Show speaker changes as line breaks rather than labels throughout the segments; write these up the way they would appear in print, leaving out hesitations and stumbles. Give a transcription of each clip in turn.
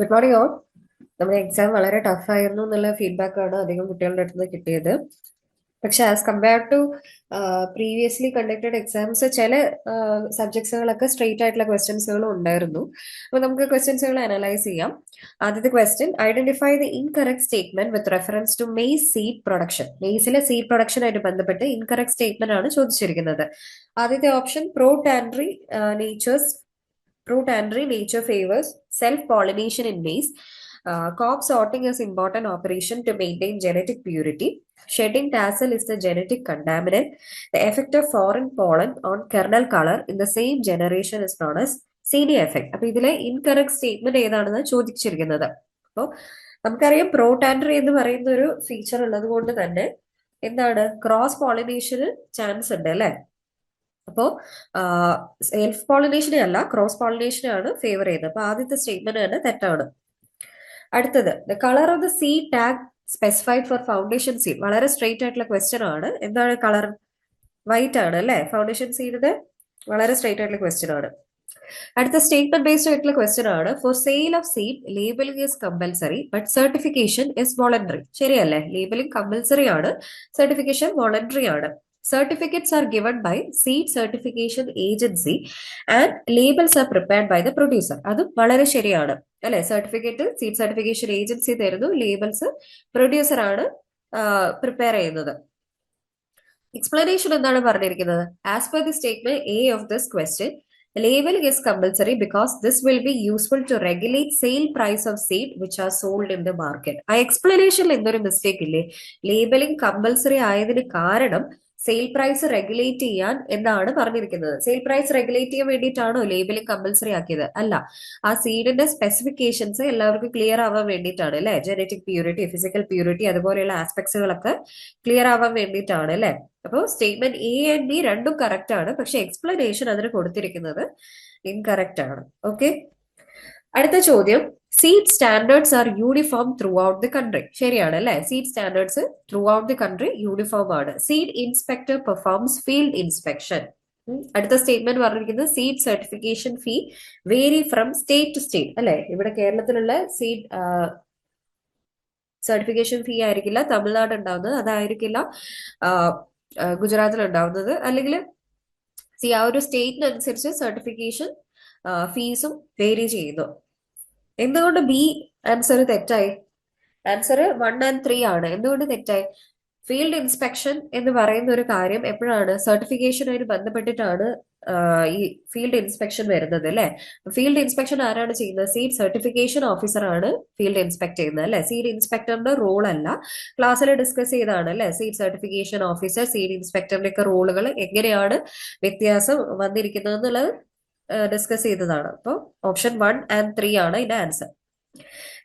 Good morning all. നമ്മുടെ exam വളരെ ടഫായിരുന്നു എന്നുള്ള ഫീഡ്ബാക്കാണ് അധികം കുട്ടികളുടെ അടുത്ത് നിന്ന് കിട്ടിയത്. പക്ഷെ as compared to previously conducted exams ചില സബ്ജക്ട്സുകളൊക്കെ സ്ട്രെയിറ്റ് ആയിട്ടുള്ള ക്വസ്റ്റ്യൻസുകളും ഉണ്ടായിരുന്നു. അപ്പൊ നമുക്ക് ക്വസ്റ്റ്യൻസുകൾ അനലൈസ് ചെയ്യാം. ആദ്യത്തെ question: identify the incorrect statement with reference to maize seed production. മെയ്സിലെ സീഡ് പ്രൊഡക്ഷനായിട്ട് ബന്ധപ്പെട്ട് ഇൻകറക്റ്റ് സ്റ്റേറ്റ്മെന്റ് ആണ് ചോദിച്ചിരിക്കുന്നത്. ആദ്യത്തെ option: nature favors self-pollination in maize. Crop sorting is important operation to maintain genetic purity. Shedding tassel is the genetic contaminant. The effect of foreign pollen on kernel color in the same generation is known as zinnia effect. അപ്പൊ ഇതിലെ incorrect statement ഏതാണെന്ന് ചോദിച്ചിരിക്കുന്നത്. അപ്പോൾ നമുക്കറിയാം പ്രോടാൻഡറി എന്ന് പറയുന്ന ഒരു feature ഉള്ളത് കൊണ്ട് തന്നെ എന്താണ് ക്രോസ് പോളിനേഷന് ചാൻസ് ഉണ്ട് അല്ലെ. അപ്പോ സെൽഫ് പോളിനേഷനെ അല്ല ക്രോസ് പോളിനേഷനെ ആണ് ഫേവർ ചെയ്യുന്നത്. അപ്പൊ ആദ്യത്തെ സ്റ്റേറ്റ്മെന്റ് തന്നെ തെറ്റാണ്. അടുത്തത്: the colour of the seed tag specified four foundation seed. വളരെ സ്ട്രെയിറ്റ് ആയിട്ടുള്ള ക്വസ്റ്റ്യൻ ആണ്. എന്താണ് കളർ? വൈറ്റ് ആണ് അല്ലെ. ഫൗണ്ടേഷൻ സീഡിന്റെ വളരെ സ്ട്രെയിറ്റ് ആയിട്ടുള്ള ക്വസ്റ്റ്യൻ ആണ്. അടുത്ത സ്റ്റേറ്റ്മെന്റ് ബേസ്ഡ് ആയിട്ടുള്ള ക്വസ്റ്റ്യൻ ആണ്. For sale of seed labelling is compulsory but certification is voluntary. ശരിയല്ലേ? ലേബലിംഗ് കമ്പൽസറി ആണ്, സർട്ടിഫിക്കേഷൻ വോളണ്ടറി ആണ്. Certificates are given by seed certification agency and labels are prepared by the producer. അതും വളരെ ശരിയാണ് അല്ലെ. Certificate seed certification agency തരുന്നു, labels producer ആണ് prepare ചെയ്യുന്നത്. എക്സ്പ്ലനേഷൻ എന്താണ് പറഞ്ഞിരിക്കുന്നത്? As per the statement A of this question, labeling is compulsory because this will be useful to regulate sale price of seed which are sold in the market. ആ എക്സ്പ്ലനേഷനിൽ എന്തൊരു mistake ഇല്ലേ? Labelling compulsory ആയതിന് കാരണം sale price regulate ചെയ്യാൻ എന്നാണ് പറഞ്ഞിരിക്കുന്നത്. Sale price regulate ചെയ്യാൻ വേണ്ടിയിട്ടാണോ ലേബലിംഗ് കമ്പൽസറി ആക്കിയത്? അല്ല, ആ സീഡിന്റെ സ്പെസിഫിക്കേഷൻസ് എല്ലാവർക്കും ക്ലിയർ ആവാൻ വേണ്ടിയിട്ടാണ് അല്ലെ. ജനറ്റിക് പ്യൂരിറ്റി, ഫിസിക്കൽ പ്യൂരിറ്റി, അതുപോലെയുള്ള ആസ്പെക്ട്സുകളൊക്കെ ക്ലിയർ ആവാൻ വേണ്ടിയിട്ടാണ് അല്ലെ. അപ്പോൾ സ്റ്റേറ്റ്മെന്റ് എ ആൻഡ് ബി രണ്ടും കറക്റ്റ് ആണ്, പക്ഷെ എക്സ്പ്ലനേഷൻ അതിന് കൊടുത്തിരിക്കുന്നത് ഇൻകറക്റ്റ് ആണ്. ഓക്കെ. അടുത്ത ചോദ്യം: seed standards are uniform throughout the country. ശരിയാണ് അല്ലെ. Seed standards throughout the country uniform ആണ്. Seed inspector performs field inspection. അടുത്ത സ്റ്റേറ്റ്മെന്റ് പറഞ്ഞിരിക്കുന്നത് seed certification fee vary from state to state അല്ലെ. ഇവിടെ കേരളത്തിലുള്ള സീഡ് സർട്ടിഫിക്കേഷൻ ഫീ ആയിരിക്കില്ല തമിഴ്നാട് ഉണ്ടാവുന്നത്, അതായിരിക്കില്ല ഗുജറാത്തിൽ ഉണ്ടാവുന്നത്. അല്ലെങ്കിൽ ആ ഒരു സ്റ്റേറ്റിനനുസരിച്ച് സർട്ടിഫിക്കേഷൻ ഫീസും വേരി ചെയ്യുന്നു. എന്തുകൊണ്ട് ബി ആൻസർ തെറ്റായി? ആൻസർ 1 and 3 ആണ്. എന്തുകൊണ്ട് തെറ്റായി? ഫീൽഡ് ഇൻസ്പെക്ഷൻ എന്ന് പറയുന്ന ഒരു കാര്യം എപ്പോഴാണ്? സർട്ടിഫിക്കേഷനുമായിട്ട് ബന്ധപ്പെട്ടിട്ടാണ് ഈ ഫീൽഡ് ഇൻസ്പെക്ഷൻ വരുന്നത് അല്ലെ. ഫീൽഡ് ഇൻസ്പെക്ഷൻ ആരാണ് ചെയ്യുന്നത്? സീഡ് സർട്ടിഫിക്കേഷൻ ഓഫീസർ ആണ് ഫീൽഡ് ഇൻസ്പെക്ട് ചെയ്യുന്നത് അല്ലെ. സീഡ് ഇൻസ്പെക്ടറിന്റെ റോൾ അല്ല. ക്ലാസ്സിൽ ഡിസ്കസ് ചെയ്താണ് അല്ലെ. സീഡ് സർട്ടിഫിക്കേഷൻ ഓഫീസർ, സീഡ് ഇൻസ്പെക്ടറിന്റെ ഒക്കെ റോളുകൾ എങ്ങനെയാണ് വ്യത്യാസം വന്നിരിക്കുന്നത് എന്നുള്ളത് ഡിസ്കസ് ചെയ്തതാണ്. അപ്പോൾ ഓപ്ഷൻ 1 and 3 ആണ് ഇതിന്റെ ആൻസർ.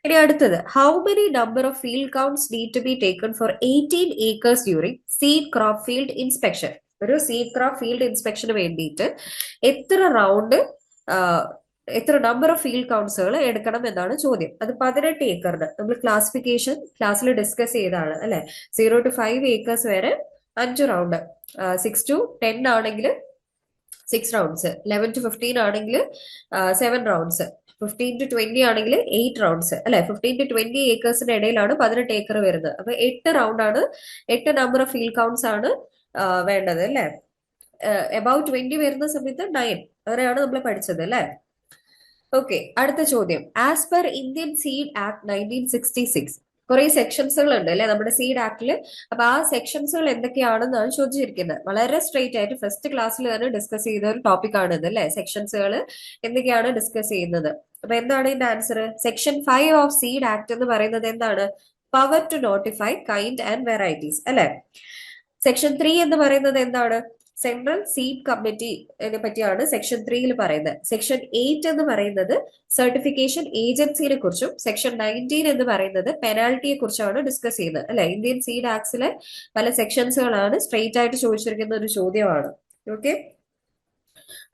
ഇനി അടുത്തത്: how many number of field counts need to be taken for 18 acres during seed crop field inspection. ഒരു സീഡ് ക്രോപ്പ് ഫീൽഡ് ഇൻസ്പെക്ഷന് വേണ്ടിയിട്ട് എത്ര റൗണ്ട് എത്ര നമ്പർ ഓഫ് ഫീൽഡ് കൗണ്ട്സുകൾ എടുക്കണം എന്നാണ് ചോദ്യം. അത് 18 ഏക്കറിന് നമ്മൾ ക്ലാസ്സിൽ ഡിസ്കസ് ചെയ്താണ് അല്ലെ. 0 to 5 acres വരെ 5 റൗണ്ട്, 6 to 10 ആണെങ്കിൽ 6 റൗണ്ട്സ്, 11 to 15 ആണെങ്കിൽ 7 റൗണ്ട്സ്, 15 to 20 ആണെങ്കിൽ 8 റൗണ്ട്സ് അല്ലെ. 15 to 20 ഏക്കേഴ്സിന്റെ ഇടയിലാണ് 18 ഏക്കർ വരുന്നത്. അപ്പൊ 8 റൗണ്ട് ആണ്, 8 നമ്പർ ഓഫ് ഫീൽഡ് കൗണ്ട്സ് ആണ് വേണ്ടത് അല്ലെ. എബൌട്ട് 20 വരുന്ന സമയത്ത് 9 അങ്ങനെയാണ് നമ്മൾ പഠിച്ചത് അല്ലെ. ഓക്കെ. അടുത്ത ചോദ്യം: as per Indian seed act 1966 കുറെ സെക്ഷൻസുകൾ ഉണ്ട് അല്ലെ നമ്മുടെ സീഡ് ആക്ടില്. അപ്പൊ ആ സെക്ഷൻസുകൾ എന്തൊക്കെയാണെന്നാണ് ചോദിച്ചിരിക്കുന്നത്. വളരെ സ്ട്രെയിറ്റ് ആയിട്ട് ഫസ്റ്റ് ക്ലാസ്സിൽ തന്നെ ഡിസ്കസ് ചെയ്ത ഒരു ടോപ്പിക് ആണ് ഇത് അല്ലെ. സെക്ഷൻസുകൾ എന്തൊക്കെയാണ് ഡിസ്കസ് ചെയ്യുന്നത്. അപ്പൊ എന്താണ് ഇതിന്റെ answer? Section 5 of seed act എന്ന് പറയുന്നത് എന്താണ്? Power to notify kind and varieties അല്ലെ. സെക്ഷൻ 3 എന്ന് പറയുന്നത് എന്താണ്? സെൻട്രൽ സീഡ് കമ്മിറ്റിനെ പറ്റിയാണ് സെക്ഷൻ 3 പറയുന്നത്. സെക്ഷൻ 8 എന്ന് പറയുന്നത് സർട്ടിഫിക്കേഷൻ ഏജൻസിനെ കുറിച്ചും സെക്ഷൻ 19 എന്ന് പറയുന്നത് പെനാൽറ്റിയെ കുറിച്ചാണ് ഡിസ്കസ് ചെയ്യുന്നത് അല്ലെ. ഇന്ത്യൻ സീഡ് ആക്ട്സിലെ പല സെക്ഷൻസുകളാണ് സ്ട്രെയിറ്റ് ആയിട്ട് ചോദിച്ചിരിക്കുന്ന ഒരു ചോദ്യമാണ്. ഓക്കെ.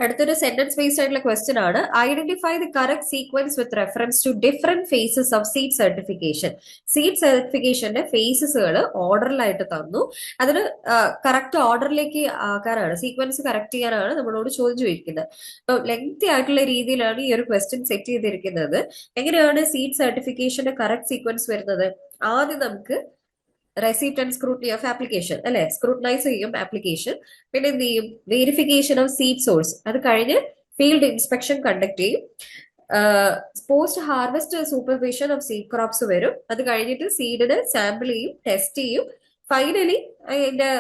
അടുത്തൊരു സെന്റൻസ് ബേസ്ഡ് ആയിട്ടുള്ള ക്വസ്റ്റ്യൻ ആണ്. Identify the correct sequence with reference to different phases of seed certification. Seed സർട്ടിഫിക്കേഷന്റെ ഫേസസുകൾ ഓർഡറിലായിട്ട് തന്നു. അതിന് കറക്റ്റ് ഓർഡറിലേക്ക് ആക്കാനാണ്, സീക്വൻസ് കറക്റ്റ് ചെയ്യാനാണ് നമ്മളോട് ചോദിച്ചു ചോദിക്കുന്നത്. അപ്പൊ ലെങ്തി ആയിട്ടുള്ള രീതിയിലാണ് ഈ ഒരു ക്വസ്റ്റ്യൻ സെറ്റ് ചെയ്തിരിക്കുന്നത്. എങ്ങനെയാണ് സീഡ് സർട്ടിഫിക്കേഷന്റെ കറക്റ്റ് സീക്വൻസ് വരുന്നത്? ആദ്യം നമുക്ക് receipt and scrutiny of application അല്ലെ, സ്ക്രൂട്ടനൈസ് ചെയ്യും ആപ്ലിക്കേഷൻ. പിന്നെ എന്ത് ചെയ്യും? Verification of seed source. അത് കഴിഞ്ഞ് ഫീൽഡ് ഇൻസ്പെക്ഷൻ കണ്ടക്ട് ചെയ്യും. Post harvest supervision of seed crops വരും. അത് കഴിഞ്ഞിട്ട് സീഡിന് സാമ്പിൾ ചെയ്യും, ടെസ്റ്റ് ചെയ്യും. ഫൈനലി അതിന്റെ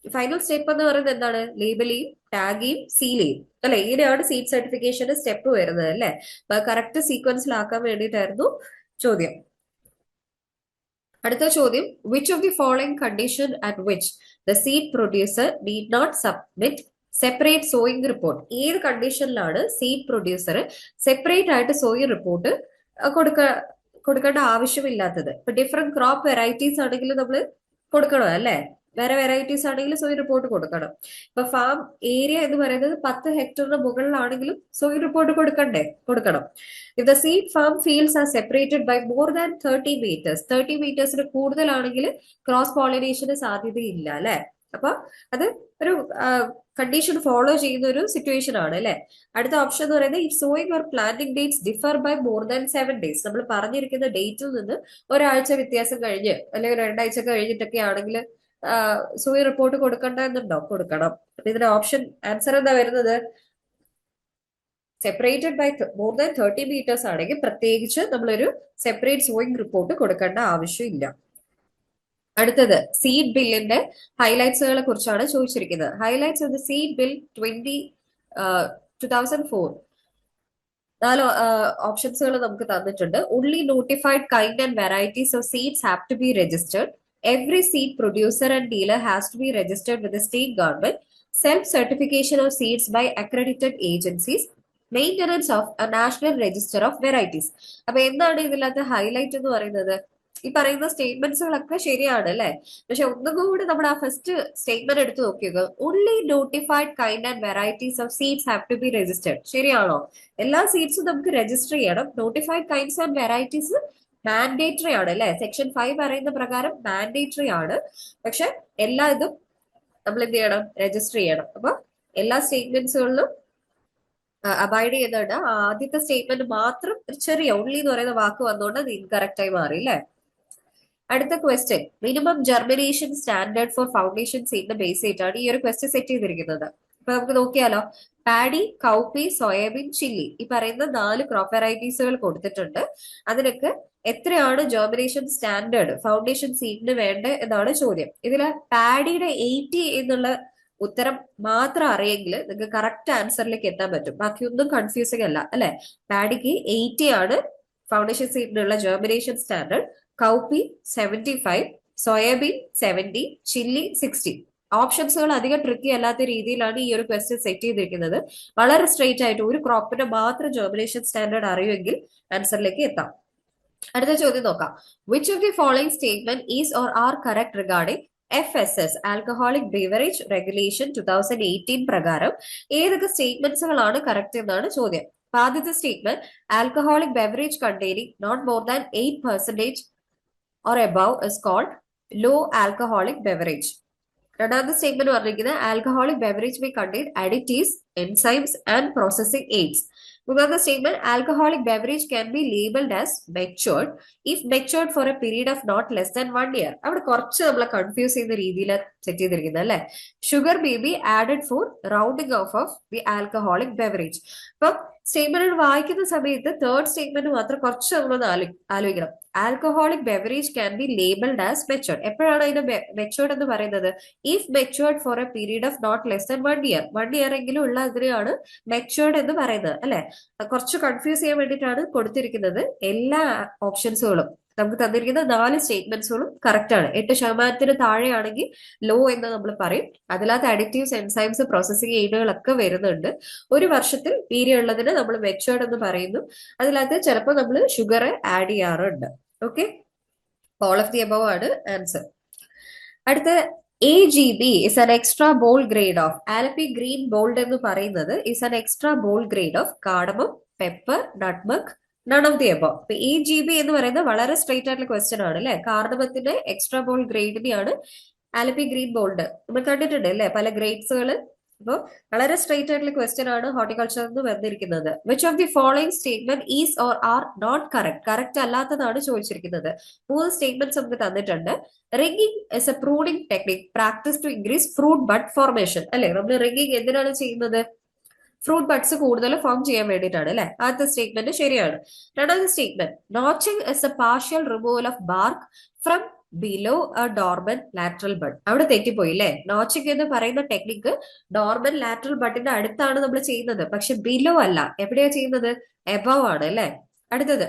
ഫൈനൽ സ്റ്റെപ്പ് എന്ന് പറയുന്നത് എന്താണ്? ലേബൽ ചെയ്യും, ടാഗ് ചെയ്യും, സീൽ ചെയ്യും അല്ലെ. ഇങ്ങനെയാണ് സീഡ് സർട്ടിഫിക്കേഷന്റെ സ്റ്റെപ്പ് വരുന്നത് അല്ലെ. അപ്പൊ കറക്റ്റ് സീക്വൻസിലാക്കാൻ വേണ്ടിയിട്ടായിരുന്നു ചോദ്യം. അടുത്ത ചോദ്യം, which of the following condition at which the seed producer need not submit separate sowing report? ഏത് കണ്ടീഷനിലാണ് സീഡ് പ്രൊഡ്യൂസർ സെപ്പറേറ്റ് ആയിട്ട് സോയിങ് റിപ്പോർട്ട് കൊടുക്കേണ്ട ആവശ്യമില്ലാത്തത്? ഇപ്പൊ ഡിഫറെന്റ് ക്രോപ്പ് വെറൈറ്റീസ് ആണെങ്കിൽ നമ്മൾ കൊടുക്കണം അല്ലെ. വേറെ വെറൈറ്റീസ് ആണെങ്കിലും സോയിങ് റിപ്പോർട്ട് കൊടുക്കണം. ഇപ്പൊ ഫാം ഏരിയ എന്ന് പറയുന്നത് 10 ഹെക്ടറിന് മുകളിലാണെങ്കിലും സോയിങ് റിപ്പോർട്ട് കൊടുക്കണം. If the seed farm fields are separated by more than 30 metres, 30 മീറ്റേഴ്സിന് കൂടുതലാണെങ്കിൽ ക്രോസ് പോളിനേഷന് സാധ്യതയില്ല അല്ലെ. അപ്പൊ അത് ഒരു കണ്ടീഷൻ ഫോളോ ചെയ്യുന്ന ഒരു സിറ്റുവേഷൻ ആണ് അല്ലെ. അടുത്ത ഓപ്ഷൻ എന്ന് പറയുന്നത്, if sowing or planting dates differ by more than 7 days, നമ്മൾ പറഞ്ഞിരിക്കുന്ന ഡേറ്റിൽ നിന്ന് ഒരാഴ്ച വ്യത്യാസം കഴിഞ്ഞ് അല്ലെങ്കിൽ 2 ആഴ്ച കഴിഞ്ഞിട്ടൊക്കെ ആണെങ്കിൽ സോയിങ് റിപ്പോർട്ട് കൊടുക്കണ്ട എന്നുണ്ടോ? കൊടുക്കണം. അപ്പൊ ഇതിന്റെ ഓപ്ഷൻ ആൻസർ എന്താ വരുന്നത്? Separated by more than 30 metres ആണെങ്കിൽ പ്രത്യേകിച്ച് നമ്മളൊരു സെപ്പറേറ്റ് സോയിങ് റിപ്പോർട്ട് കൊടുക്കേണ്ട ആവശ്യമില്ല. അടുത്തത് സീഡ് ബില്ലിന്റെ ഹൈലൈറ്റ്സുകളെ കുറിച്ചാണ് ചോദിച്ചിരിക്കുന്നത്. Highlights of the seed bill 2004. 4 ഓപ്ഷൻസുകൾ നമുക്ക് തന്നിട്ടുണ്ട്. Only notified kind and varieties of seeds have to be registered. Every seed producer and dealer has to be registered with the state government. Self-certification of seeds by accredited agencies. Maintenance of a national register of varieties. അപ്പൊ എന്താണ് ഇതിനകത്ത് highlight എന്ന് പറയുന്നത്? ഈ പറയുന്ന സ്റ്റേറ്റ്മെന്റ്സുകളൊക്കെ ശരിയാണ് അല്ലെ. പക്ഷെ ഒന്നുകൂടി നമ്മൾ ആ ഫസ്റ്റ് സ്റ്റേറ്റ്മെന്റ് എടുത്ത് നോക്കിയത്, only notified kind and varieties of seeds have to be registered. ശരിയാണോ? എല്ലാ സീഡ്സും നമുക്ക് രജിസ്റ്റർ ചെയ്യണം. Notified kinds and varieties mandatory ആണ് അല്ലെ. സെക്ഷൻ 5 പറയുന്ന പ്രകാരം മാൻഡേറ്ററി ആണ്. പക്ഷെ എല്ലാ ഇതും നമ്മൾ എന്ത് ചെയ്യണം? രജിസ്റ്റർ ചെയ്യണം. അപ്പൊ എല്ലാ സ്റ്റേറ്റ്മെന്റ്സുകളിലും അബൈഡ് ചെയ്യുന്നുണ്ട്. ആദ്യത്തെ സ്റ്റേറ്റ്മെന്റ് മാത്രം ചെറിയ ഓൺലി എന്ന് പറയുന്ന വാക്ക് വന്നുകൊണ്ട് അത് ഇൻകറക്റ്റ് ആയി മാറി അല്ലെ. അടുത്ത question, minimum germination standard for foundation സീഡിന്റെ ബേസ് ചെയ്തിട്ടാണ് ഈ ഒരു ക്വസ്റ്റ്യൻ സെറ്റ് ചെയ്തിരിക്കുന്നത്. അപ്പൊ നമുക്ക് നോക്കിയാലോ. പാഡി, കൗപ്പി, സോയാബീൻ, ചില്ലി, ഈ പറയുന്ന 4 ക്രോപ്പ് വെറൈറ്റീസുകൾ കൊടുത്തിട്ടുണ്ട്. അതിനൊക്കെ എത്രയാണ് ജെർമിനേഷൻ സ്റ്റാൻഡേർഡ് ഫൗണ്ടേഷൻ സീഡിന് വേണ്ട എന്നാണ് ചോദ്യം. ഇതില് പാഡിയുടെ 80 എന്നുള്ള ഉത്തരം മാത്രം അറിയെങ്കിൽ നിങ്ങൾക്ക് കറക്റ്റ് ആൻസറിലേക്ക് എത്താൻ പറ്റും. ബാക്കിയൊന്നും കൺഫ്യൂസിംഗ് അല്ല അല്ലെ. പാഡിക്ക് 80 ആണ് ഫൗണ്ടേഷൻ സീഡിനുള്ള germination standard. Cowpea 75, soybean 70, chilli 60. ഓപ്ഷൻസുകൾ അധികം ട്രിക്കി അല്ലാത്ത രീതിയിലാണ് ഈ ഒരു ക്വസ്റ്റ്യൻ സെറ്റ് ചെയ്തിരിക്കുന്നത്. വളരെ സ്ട്രെയിറ്റ് ആയിട്ട് ഒരു ക്രോപ്പിന്റെ മാത്രം ജെർമിനേഷൻ സ്റ്റാൻഡേർഡ് അറിയുമെങ്കിൽ ആൻസറിലേക്ക് എത്താം. അടുത്ത ചോദ്യം നോക്കാം. Which of the following statement is or are correct regarding FSS alcoholic beverage regulation 2018 പ്രകാരം ഏതൊക്കെ സ്റ്റേറ്റ്മെന്റ്സുകളാണ് കറക്റ്റ് എന്നാണ് ചോദ്യം. ആദ്യത്തെ statement, alcoholic beverage containing not more than 8% or above is called low alcoholic beverage. രണ്ടാമത്തെ സ്റ്റേറ്റ്മെന്റ് പറഞ്ഞിരിക്കുന്നത്, alcoholic beverage may contain additives, enzymes and processing aids. മൂന്നാമത്തെ statement, alcoholic beverage can be labeled as matured if matured for a period of not less than 1 year. അവിടെ കുറച്ച് നമ്മളെ confuse ചെയ്യുന്ന രീതിയിൽ set ചെയ്തിരിക്കുന്നത് അല്ലെ. Sugar may be added for rounding off of the alcoholic beverage. അപ്പം statement വായിക്കുന്ന സമയത്ത് തേർഡ് സ്റ്റേറ്റ്മെന്റ് മാത്രം കുറച്ച് നമ്മളൊന്ന് ആലോചിക്കണം. Alcoholic beverage can be labelled as matured. എപ്പോഴാണ് അതിന്റെ മെച്ചുവർഡ് എന്ന് പറയുന്നത്? If matured for a period of not less than 1 year. 1 year എങ്കിലും ഉള്ള അതിനെയാണ് മെച്ചുവർഡ് എന്ന് പറയുന്നത് അല്ലെ. കുറച്ച് കൺഫ്യൂസ് ചെയ്യാൻ വേണ്ടിയിട്ടാണ് കൊടുത്തിരിക്കുന്നത്. എല്ലാ ഓപ്ഷൻസുകളും നമുക്ക് തന്നിരിക്കുന്ന 4 സ്റ്റേറ്റ്മെന്റ്സുകളും കറക്റ്റ് ആണ്. 8% താഴെയാണെങ്കിൽ ലോ എന്ന് നമ്മൾ പറയും. അതിനകത്ത് അഡിറ്റീവ്സ്, എൻസൈംസ്, പ്രോസസിംഗ് എയ്ഡുകളൊക്കെ വരുന്നുണ്ട്. 1 വർഷത്തിൽ പീരിയഡ് ഉള്ളതിന് നമ്മൾ മെച്ചുവേർഡ് എന്ന് പറയുന്നു. അതിനകത്ത് ചിലപ്പോൾ നമ്മൾ ഷുഗർ ആഡ് ചെയ്യാറുണ്ട്. Okay, all of the above ആണ് ആൻസർ. അടുത്ത AGB is an extra bold grade of Alpi green bold എന്ന് പറയുന്നത് is an extra bold grade of cardamom, pepper, nutmeg, none of the above. ഇപ്പൊ AGB എന്ന് പറയുന്നത് വളരെ straight ആയിട്ടുള്ള question ആണ് അല്ലെ. കാർഡമത്തിന്റെ എക്സ്ട്രാ ബോൾഡ് ഗ്രേഡിനെയാണ് ആലപ്പി ഗ്രീൻ ബോൾഡ് നമ്മൾ കണ്ടിട്ടുണ്ട് അല്ലെ പല ഗ്രേഡ്സുകൾ. അപ്പോൾ വളരെ സ്ട്രെയിറ്റ് ആയിട്ടുള്ള ക്വസ്റ്റ്യൻ ആണ് ഹോർട്ടിക്കൾച്ചർ എന്ന് വന്നിരിക്കുന്നത്. Which of the following statement is or are not correct, correct അല്ലാത്തതാണ് ചോദിച്ചിരിക്കുന്നത്. 3 സ്റ്റേറ്റ്മെന്റ്സ് നമുക്ക് തന്നിട്ടുണ്ട്. Ringing is a pruning technique practice to increase fruit bud formation അല്ലെ. നമ്മൾ റിംഗിങ് എന്തിനാണ് ചെയ്യുന്നത്? ഫ്രൂട്ട് ബഡ്സ് കൂടുതൽ ഫോം ചെയ്യാൻ വേണ്ടിയിട്ടാണ് അല്ലെ. ആദ്യത്തെ സ്റ്റേറ്റ്മെന്റ് ശരിയാണ്. രണ്ടാമത്തെ statement notching is A partial removal of BARC from below A dormant lateral bud. അവിടെ തെറ്റിപ്പോയി അല്ലെ. നോച്ചിങ് എന്ന് പറയുന്ന ടെക്നിക്ക് ഡോർമൻ ലാറ്ററൽ ബഡിന്റെ അടുത്താണ് നമ്മൾ ചെയ്യുന്നത്, പക്ഷെ ബിലോ അല്ല. എവിടെയാ ചെയ്യുന്നത്? എബവ് ആണ് അല്ലെ. അടുത്തത്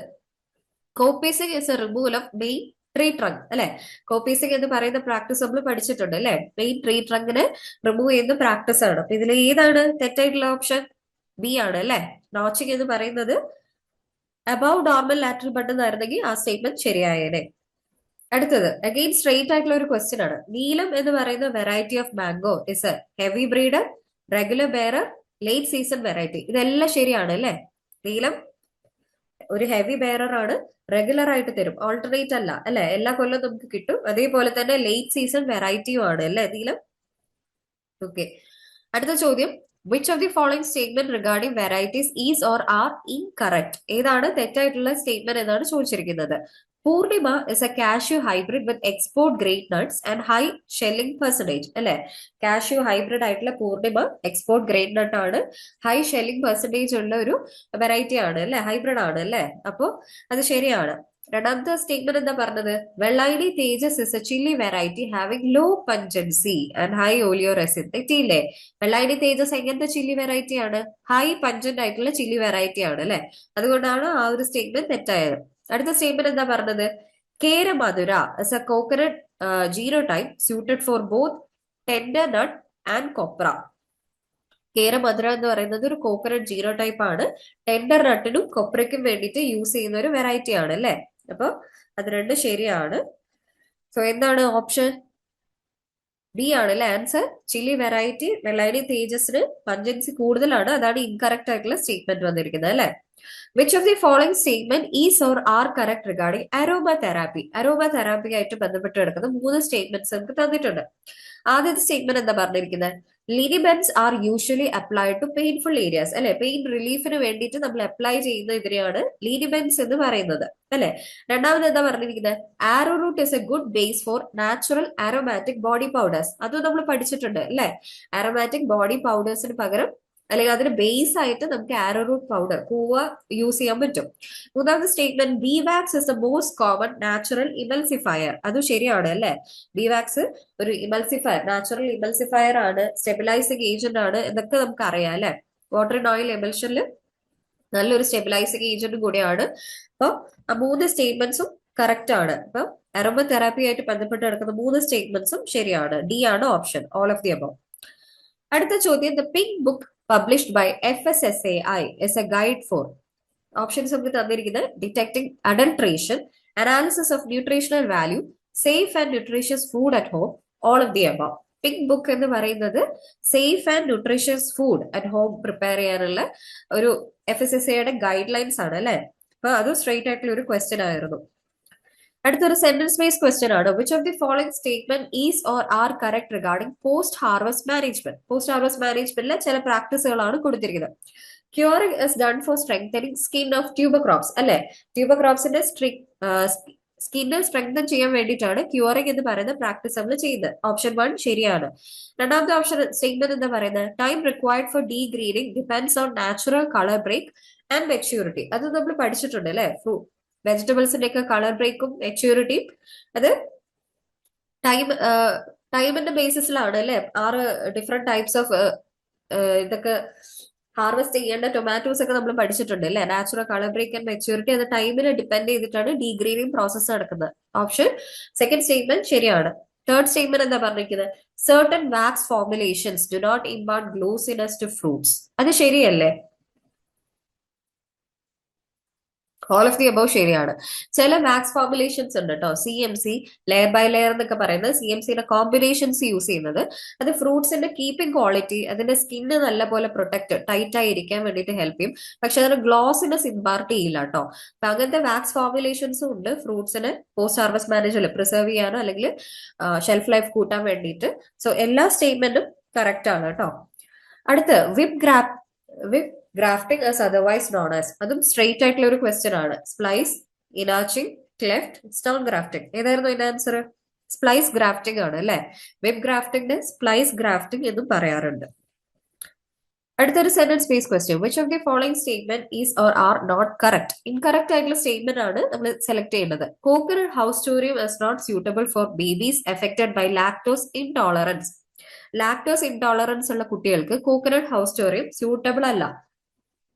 coppicing is a removal of main tree trunk അല്ലെ. കോപ്പീസിംഗ് എന്ന് പറയുന്ന പ്രാക്ടീസ് നമ്മൾ പഠിച്ചിട്ടുണ്ട് അല്ലെ. മെയിൻ ട്രീ ട്രങ്കിനെ റിമൂവ് ചെയ്യുന്ന പ്രാക്ടീസ് ആണ്. അപ്പൊ ഇതിൽ ഏതാണ് തെറ്റായിട്ടുള്ള ഓപ്ഷൻ? ബി ആണ് അല്ലെ. നോച്ചിങ് എന്ന് പറയുന്നത് അബവ് ഡോർമൽ ലാറ്ററൽ ബഡ് എന്നായിരുന്നെങ്കിൽ ആ സ്റ്റേറ്റ്മെന്റ് ശരിയായേനെ. അടുത്തത് അഗെയിൻ സ്ട്രെയിറ്റ് ആയിട്ടുള്ള ഒരു ക്വസ്റ്റ്യൻ ആണ്. നീലം എന്ന് പറയുന്ന variety of mango is A heavy breeder, regular bearer, late season variety. ഇതെല്ലാം ശരിയാണ് അല്ലെ. നീലം ഒരു ഹെവി ബെയറർ ആണ്, റെഗുലർ ആയിട്ട് തരും, ഓൾട്ടർനേറ്റ് അല്ല അല്ലെ. എല്ലാ കൊല്ലം നമുക്ക് കിട്ടും. അതേപോലെ തന്നെ ലേറ്റ് സീസൺ വെറൈറ്റിയും ആണ് അല്ലെ നീലം. ഓക്കെ, അടുത്ത ചോദ്യം which of the following statement regarding varieties is or are incorrect. ഏതാണ് തെറ്റായിട്ടുള്ള സ്റ്റേറ്റ്മെന്റ് എന്നാണ് ചോദിച്ചിരിക്കുന്നത്. Purnima is a cashew hybrid with export grade nuts and high shelling percentage അല്ലെ. കാഷ്യൂ ഹൈബ്രിഡ് ആയിട്ടുള്ള പൂർണിമ എക്സ്പോർട്ട് ഗ്രേറ്റ് നട്ട് ആണ്, ഹൈ ഷെല്ലിംഗ് പെർസെന്റേജ് ഉള്ള ഒരു variety ആണ് അല്ലെ, ഹൈബ്രിഡ് ആണ് അല്ലെ. അപ്പോ അത് ശരിയാണ്. രണ്ടാമത്തെ സ്റ്റേറ്റ്മെന്റ് എന്താ പറഞ്ഞത്? Vellayani Tejas is a chilli variety having low pungency and high oleo resin. തെറ്റിയില്ലേ? വെള്ളായണി തേജസ് എങ്ങനത്തെ ചില്ലി വെറൈറ്റി ആണ്? ഹൈ പഞ്ചന്റ് ആയിട്ടുള്ള ചില്ലി വെറൈറ്റി ആണ് അല്ലെ. അതുകൊണ്ടാണ് ആ ഒരു സ്റ്റേറ്റ്മെന്റ് തെറ്റായത്. അടുത്ത സ്റ്റേറ്റ്മെന്റ് എന്താ പറഞ്ഞത്? Keramadhura is a coconut genotype suited for both tender nut and copra. Keramadhura എന്ന് പറയുന്നത് ഒരു കോക്കനട്ട് ജീനോടൈപ്പ് ആണ്. ടെൻഡർ നട്ടിനും കൊപ്രയ്ക്കും വേണ്ടിയിട്ട് യൂസ് ചെയ്യുന്ന ഒരു വെറൈറ്റി ആണ് അല്ലെ. അപ്പൊ അത് രണ്ടും ശരിയാണ്. സോ എന്താണ് ഓപ്ഷൻ? ബി ആണ് അല്ലെ ആൻസർ. ചില്ലി വെറൈറ്റി വെള്ളായണി തേജസിന് പഞ്ചൻസി കൂടുതലാണ്, അതാണ് ഇൻകറക്റ്റ് ആയിട്ടുള്ള സ്റ്റേറ്റ്മെന്റ് വന്നിരിക്കുന്നത് അല്ലെ. Which of the following statement is or are correct regarding aromatherapy. Aromatherapy ആയിട്ട് ബന്ധപ്പെട്ട് കിടക്കുന്ന 3 സ്റ്റേറ്റ്മെന്റ്സ് നമുക്ക് തന്നിട്ടുണ്ട്. ആദ്യത്തെ സ്റ്റേറ്റ്മെന്റ് എന്താ പറഞ്ഞിരിക്കുന്നത്? Liniments are usually applied to painful areas അല്ലെ. പെയിൻ റിലീഫിന് വേണ്ടിയിട്ട് നമ്മൾ അപ്ലൈ ചെയ്യുന്ന ഇതിനെയാണ് ലിനിമെന്റ്സ് എന്ന് പറയുന്നത് അല്ലെ. രണ്ടാമത് എന്താ പറഞ്ഞിരിക്കുന്നത്? Arrowroot is a good base for natural aromatic body powders. അതും നമ്മൾ പഠിച്ചിട്ടുണ്ട് അല്ലെ. ആരോമാറ്റിക് ബോഡി പൗഡേഴ്സിന് പകരം അല്ലെങ്കിൽ അതിന് ബേസ് ആയിട്ട് നമുക്ക് ആരോ റൂട്ട് പൗഡർ കൂവ യൂസ് ചെയ്യാൻ പറ്റും. മൂന്നാമത്തെ statement bee wax is the most common natural emulsifier. അതും ശരിയാണ് അല്ലെ. ബി വാക്സ് ഒരു ഇമൽസിഫയർ, നാച്ചുറൽ ഇമൽസിഫയർ ആണ്, സ്റ്റെബിലൈസിങ് ഏജന്റ് ആണ് എന്നൊക്കെ നമുക്ക് അറിയാം അല്ലെ. വാട്ടർ ആൻഡ് ഓയിൽ എമൽഷനിൽ നല്ലൊരു സ്റ്റെബിലൈസിങ് ഏജന്റ് കൂടിയാണ്. അപ്പൊ ആ 3 സ്റ്റേറ്റ്മെന്റ്സും കറക്റ്റ് ആണ്. അപ്പൊ അരോമ തെറാപ്പി ആയിട്ട് ബന്ധപ്പെട്ട് കിടക്കുന്ന 3 സ്റ്റേറ്റ്മെന്റ്സും ശരിയാണ്. ഡി ആണ് option, all of the above. അടുത്ത ചോദ്യം the pink book published by FSSAI is a guide for options നമുക്ക് തന്നിരിക്കുന്നത് detecting adulteration, analysis of nutritional value, safe and nutritious food at home, all of the above. Pink book എന്ന് പറയുന്നത് safe and nutritious food at home prepare ചെയ്യാനുള്ള ഒരു FSSAIയുടെ guide lines ആണ് അല്ലെ. അപ്പൊ അത് സ്ട്രെയിറ്റ് ആയിട്ടുള്ള ഒരു ക്വസ്റ്റ്യൻ ആയിരുന്നു. അടുത്തൊരു സെന്റൻസ് ബേസ്ഡ് ക്വസ്റ്റ്യൻ ആണ്. Which of the following statement is or are correct regarding post harvest management. Post harvest മാനേജ്മെന്റിലെ ചില പ്രാക്ടീസുകളാണ് കൊടുത്തിരിക്കുന്നത്. Curing is done for strengthening skin of tuber crops അല്ലെ. ട്യൂബർ ക്രോപ്സിന്റെ സ്കിന്നിൽ സ്ട്രെങ്തൻ ചെയ്യാൻ വേണ്ടിയിട്ടാണ് ക്യൂറിംഗ് എന്ന് പറയുന്ന പ്രാക്ടീസ് നമ്മൾ ചെയ്യുന്നത്. ഓപ്ഷൻ 1 ശരിയാണ്. രണ്ടാമത്തെ ഓപ്ഷൻ സ്റ്റേറ്റ്മെന്റ് എന്താ പറയുന്നത്? Time required for degreening depends on natural colour break and maturity. അത് നമ്മൾ പഠിച്ചിട്ടുണ്ട് അല്ലെ. വെജിറ്റബിൾസിന്റെ ഒക്കെ കളർ ബ്രേക്കും മെച്യൂരിറ്റിയും അത് ടൈമിന്റെ ബേസിസിലാണ് അല്ലെ. 6 ഡിഫറെന്റ് ടൈപ്സ് ഓഫ് ഇതൊക്കെ ഹാർവെസ്റ്റ് ചെയ്യേണ്ട ടൊമാറ്റോസ് ഒക്കെ നമ്മൾ പഠിച്ചിട്ടുണ്ട് അല്ലെ. Natural colour break and maturity അത് ടൈമിനെ ഡിപ്പെൻഡ് ചെയ്തിട്ടാണ് ഡീഗ്രീഡിംഗ് പ്രോസസ് നടക്കുന്നത്. ഓപ്ഷൻ സെക്കൻഡ് സ്റ്റേറ്റ്മെന്റ് ശരിയാണ്. തേർഡ് സ്റ്റേറ്റ്മെന്റ് എന്താ പറഞ്ഞിരിക്കുന്നത്? Certain wax formulations do not impart glossiness to fruits. അത് ശരിയല്ലേ? ഓൾ ഓഫ് ദി അബവ് ശരിയാണ്. ചില വാക്സ് ഫോർമുലേഷൻസ് ഉണ്ട് കേട്ടോ, CMC, ലെയർ ബൈ ലെയർ എന്നൊക്കെ പറയുന്നത്, CMCയുടെ കോമ്പിനേഷൻസ് യൂസ് ചെയ്യുന്നത്. അത് ഫ്രൂട്ട്സിന്റെ കീപ്പിംഗ് ക്വാളിറ്റി, അതിന്റെ സ്കിന്ന് നല്ലപോലെ പ്രൊട്ടക്ട് ടൈറ്റ് ആയി ഇരിക്കാൻ വേണ്ടിയിട്ട് ഹെൽപ്പ് ചെയ്യും. പക്ഷെ അതിന് ഗ്ലോസിനെസ് ഇമ്പാർട്ട് ചെയ്യില്ല കേട്ടോ. അപ്പൊ അങ്ങനത്തെ വാക്സ് ഫോർമുലേഷൻസും ഉണ്ട് ഫ്രൂട്ട്സിന് പോസ്റ്റ് ഹാർവസ്റ്റ് മാനേജറിൽ പ്രിസർവ് ചെയ്യാനോ അല്ലെങ്കിൽ ഷെൽഫ് ലൈഫ് കൂട്ടാൻ വേണ്ടിയിട്ട്. സോ എല്ലാ സ്റ്റേറ്റ്മെന്റും കറക്റ്റ് ആണ് കേട്ടോ. അടുത്ത് whip grafting as otherwise known as, അതും സ്ട്രെയിറ്റ് ആയിട്ടുള്ള ഒരു ക്വസ്റ്റ്യൻ ആണ്. സ്പ്ലൈസ്, ഇനാച്ചിങ്, ക്ലെഫ്റ്റ്, സ്റ്റോൺ ഗ്രാഫ്റ്റിംഗ്, ഏതായിരുന്നു ഇതിന്റെ ആൻസർ? സ്പ്ലൈസ് ഗ്രാഫ്റ്റിംഗ് ആണ് അല്ലെ. വെബ് ഗ്രാഫ്റ്റിംഗ് സ്പ്ലൈസ് ഗ്രാഫ്റ്റിംഗ് എന്നും പറയാറുണ്ട്. അടുത്തൊരു sentence base question. Which of the following statement is or are not correct? Incorrect ആയിട്ടുള്ള സ്റ്റേറ്റ്മെന്റ് ആണ് നമ്മൾ സെലക്ട് ചെയ്യേണ്ടത്. Coconut haustorium is not suitable for babies affected by lactose intolerance. Lactose intolerance ഉള്ള കുട്ടികൾക്ക് coconut house സ്റ്റോറിയം suitable അല്ല